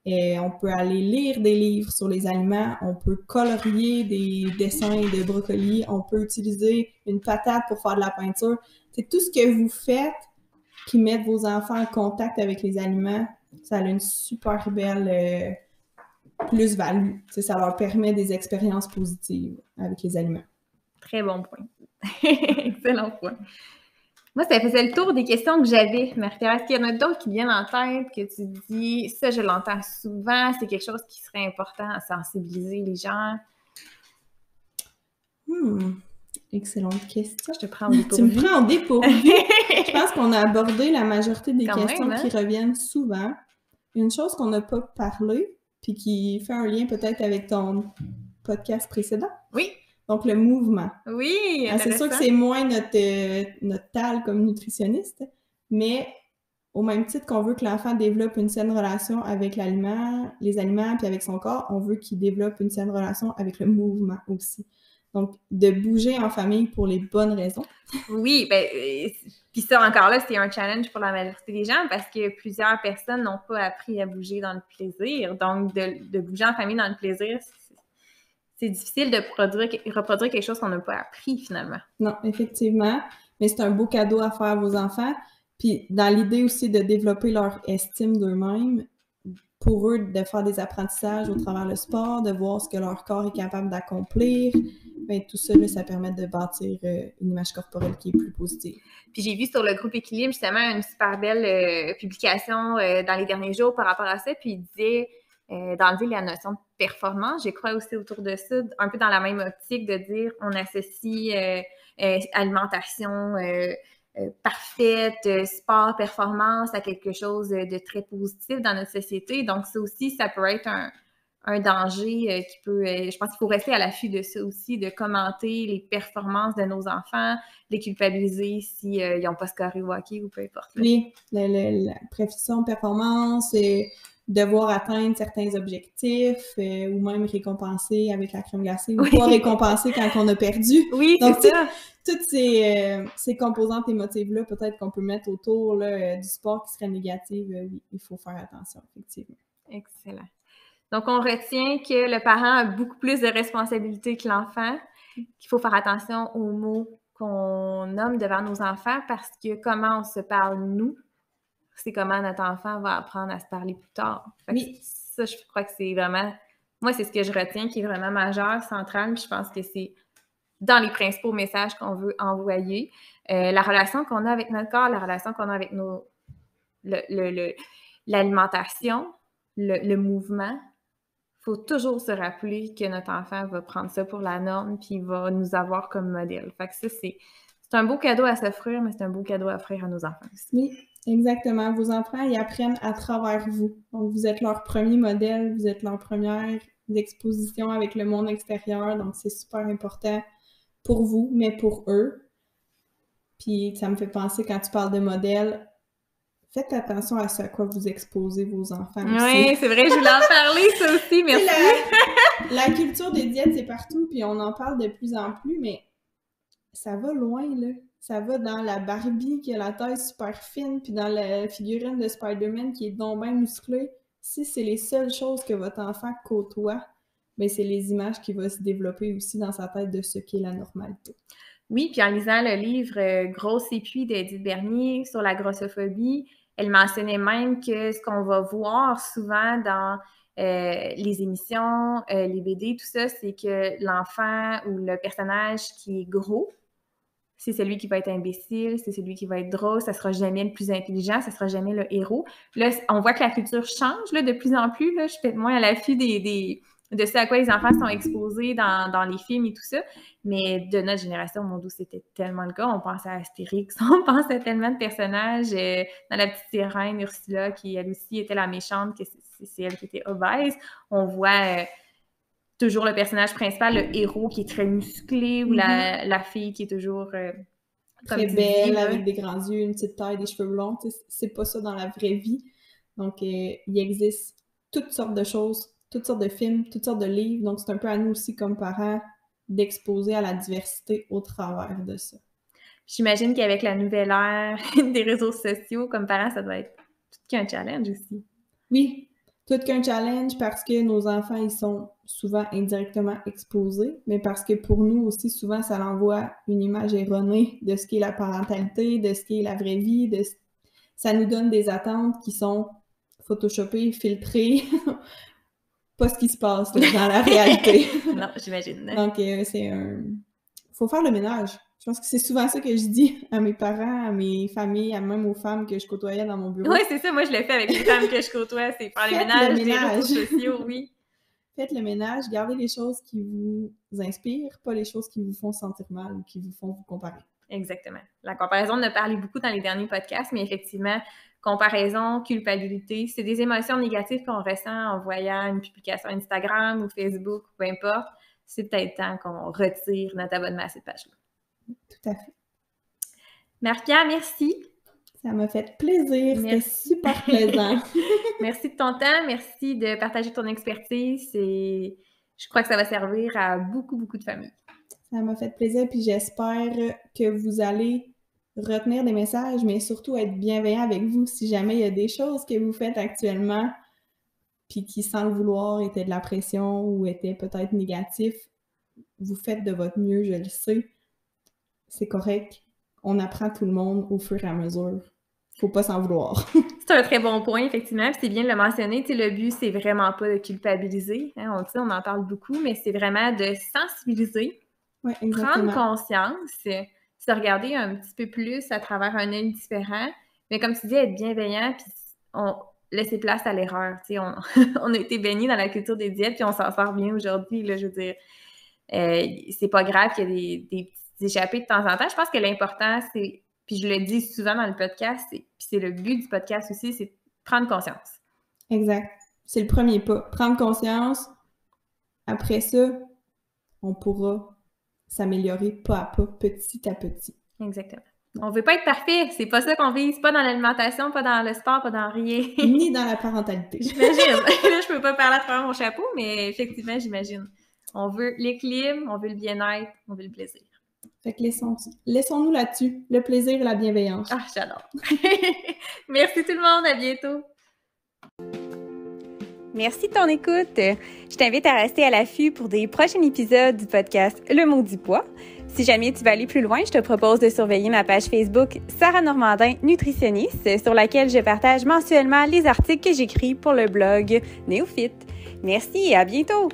Et on peut aller lire des livres sur les aliments, on peut colorier des dessins de brocoli, on peut utiliser une patate pour faire de la peinture. C'est tout ce que vous faites qui met vos enfants en contact avec les aliments. Ça a une super belle plus-value. Ça leur permet des expériences positives avec les aliments. Très bon point. Excellent point. Moi, ça faisait le tour des questions que j'avais, Marie-Thérèse. Est-ce qu'il y en a d'autres qui viennent en tête que tu dis, ça, je l'entends souvent, c'est quelque chose qui serait important à sensibiliser les gens? Excellente question. Je te prends au dépourvu. Tu me prends au dépourvu. Je pense qu'on a abordé la majorité des questions qui reviennent souvent. Une chose qu'on n'a pas parlé, puis qui fait un lien peut-être avec ton podcast précédent. Oui. Donc, le mouvement. Oui, c'est sûr que c'est moins notre tale comme nutritionniste, mais au même titre qu'on veut que l'enfant développe une saine relation avec l'aliment, les aliments, puis avec son corps, on veut qu'il développe une saine relation avec le mouvement aussi. Donc, de bouger en famille pour les bonnes raisons. Oui, puis ça, encore là, c'est un challenge pour la majorité des gens parce que plusieurs personnes n'ont pas appris à bouger dans le plaisir. Donc, de bouger en famille dans le plaisir, c'est difficile de reproduire quelque chose qu'on n'a pas appris, finalement. Non, effectivement. Mais c'est un beau cadeau à faire à vos enfants. Puis, dans l'idée aussi de développer leur estime d'eux-mêmes, pour eux, de faire des apprentissages au travers le sport, de voir ce que leur corps est capable d'accomplir, bien, tout ça, là, ça permet de bâtir une image corporelle qui est plus positive. Puis j'ai vu sur le groupe Équilibre, justement, une super belle publication dans les derniers jours par rapport à ça, puis il disait d'enlever la notion de performance. Je crois aussi autour de ça, un peu dans la même optique de dire on associe alimentation parfaite, sport, performance à quelque chose de très positif dans notre société. Donc ça aussi, ça peut être un danger qui peut... je pense qu'il faut rester à l'affût de ça aussi, de commenter les performances de nos enfants, les culpabiliser s'ils n'ont pas scoré au hockey ou peu importe. Oui, la précision performance, devoir atteindre certains objectifs ou même récompenser avec la crème glacée ou pas récompenser quand on a perdu. Oui, donc c'est ça. Toutes ces composantes émotives-là, peut-être qu'on peut mettre autour là, du sport qui serait négative, oui, il faut faire attention, effectivement. Excellent. Donc, on retient que le parent a beaucoup plus de responsabilités que l'enfant, qu'il faut faire attention aux mots qu'on nomme devant nos enfants parce que comment on se parle, nous, c'est comment notre enfant va apprendre à se parler plus tard. Oui. Ça, je crois que c'est vraiment... Moi, c'est ce que je retiens qui est vraiment majeur, central, puis je pense que c'est dans les principaux messages qu'on veut envoyer. La relation qu'on a avec notre corps, la relation qu'on a avec l'alimentation, le mouvement. Il faut toujours se rappeler que notre enfant va prendre ça pour la norme puis il va nous avoir comme modèle. Fait que ça, c'est un beau cadeau à s'offrir, mais c'est un beau cadeau à offrir à nos enfants aussi. Oui, exactement. Vos enfants, ils apprennent à travers vous. Donc, vous êtes leur premier modèle, vous êtes leur première exposition avec le monde extérieur. Donc, c'est super important pour vous, mais pour eux. Puis, ça me fait penser, quand tu parles de modèle, faites attention à ce à quoi vous exposez vos enfants aussi. Oui, c'est vrai, je voulais en parler, ça aussi, merci. La culture des diètes, c'est partout, puis on en parle de plus en plus, mais ça va loin, là. Ça va dans la Barbie qui a la taille super fine, puis dans la figurine de Spider-Man qui est donc bien musclée. Si c'est les seules choses que votre enfant côtoie, bien, c'est les images qui vont se développer aussi dans sa tête de ce qu'est la normalité. Oui, puis en lisant le livre « Grosse et puis » d'Edith Bernier sur la grossophobie, elle mentionnait même que ce qu'on va voir souvent dans les émissions, les BD, tout ça, c'est que l'enfant ou le personnage qui est gros, c'est celui qui va être imbécile, c'est celui qui va être drôle, ça sera jamais le plus intelligent, ça sera jamais le héros. Là, on voit que la culture change là, de plus en plus. Là, je suis peut-être moins à l'affût de ce à quoi les enfants sont exposés dans les films et tout ça. Mais de notre génération, mon Dieu, c'était tellement le cas. On pense à Astérix, on pense à tellement de personnages. Dans La Petite Sirène, Ursula, qui elle aussi était la méchante, que c'est elle qui était obèse. On voit toujours le personnage principal, le héros qui est très musclé, ou la fille qui est toujours... très belle, avec des grands yeux, une petite taille, des cheveux blonds. C'est pas ça dans la vraie vie. Donc, il existe toutes sortes de choses, toutes sortes de films, toutes sortes de livres. Donc, c'est un peu à nous aussi, comme parents, d'exposer à la diversité au travers de ça. J'imagine qu'avec la nouvelle ère des réseaux sociaux, comme parents, ça doit être tout qu'un challenge aussi. Oui, tout qu'un challenge parce que nos enfants, ils sont souvent indirectement exposés, mais parce que pour nous aussi, souvent, ça l'envoie une image erronée de ce qu'est la parentalité, de ce qu'est la vraie vie. Ça nous donne des attentes qui sont photoshopées, filtrées, pas ce qui se passe là, dans la réalité. Non, j'imagine. Donc, faut faire le ménage. Je pense que c'est souvent ça que je dis à mes parents, à mes familles, même aux femmes que je côtoyais dans mon bureau. Oui, c'est ça. Moi, je l'ai fait avec les femmes que je côtoie. C'est faire le ménage des réseaux sociaux, oui. faites le ménage, gardez les choses qui vous inspirent, pas les choses qui vous font sentir mal ou qui vous font vous comparer. Exactement. La comparaison, on a parlé beaucoup dans les derniers podcasts, mais effectivement, comparaison, culpabilité, c'est des émotions négatives qu'on ressent en voyant une publication Instagram ou Facebook, peu importe. C'est peut-être temps qu'on retire notre abonnement à cette page-là. Tout à fait. Marie-Pierre, merci. Ça m'a fait plaisir. C'était super plaisant. Merci de ton temps. Merci de partager ton expertise. Je crois que ça va servir à beaucoup, beaucoup de familles. Ça m'a fait plaisir, puis j'espère que vous allez retenir des messages, mais surtout être bienveillant avec vous si jamais il y a des choses que vous faites actuellement puis qui, sans le vouloir, étaient de la pression ou étaient peut-être négatifs. Vous faites de votre mieux, je le sais. C'est correct. On apprend tout le monde au fur et à mesure. Faut pas s'en vouloir. C'est un très bon point, effectivement. Puis c'est bien de le mentionner. Tu sais, le but, c'est vraiment pas de culpabiliser. Hein, on en parle beaucoup, mais c'est vraiment de sensibiliser. Oui, exactement. Prendre conscience, se regarder un petit peu plus à travers un œil différent. Mais comme tu dis, être bienveillant, puis laisser place à l'erreur. Tu sais, on a été baignés dans la culture des diètes, puis on s'en sort bien aujourd'hui. Là, je veux dire, c'est pas grave qu'il y ait des petites échappées de temps en temps. Je pense que l'important, c'est, puis je le dis souvent dans le podcast, puis c'est le but du podcast aussi, c'est prendre conscience. Exact. C'est le premier pas. Prendre conscience. Après ça, on pourra s'améliorer pas à pas, petit à petit. Exactement. On veut pas être parfait, c'est pas ça qu'on vise, pas dans l'alimentation, pas dans le sport, pas dans rien. Ni dans la parentalité. J'imagine. Là, je peux pas parler à travers mon chapeau, mais effectivement, j'imagine. On veut l'équilibre, on veut le bien-être, on veut le plaisir. Fait que laissons-nous là-dessus, le plaisir et la bienveillance. Ah, j'adore. Merci tout le monde, à bientôt. Merci de ton écoute. Je t'invite à rester à l'affût pour des prochains épisodes du podcast Le Maudit Poids. Si jamais tu veux aller plus loin, je te propose de surveiller ma page Facebook Sarah Normandin Nutritionniste, sur laquelle je partage mensuellement les articles que j'écris pour le blog Néophyte. Merci et à bientôt!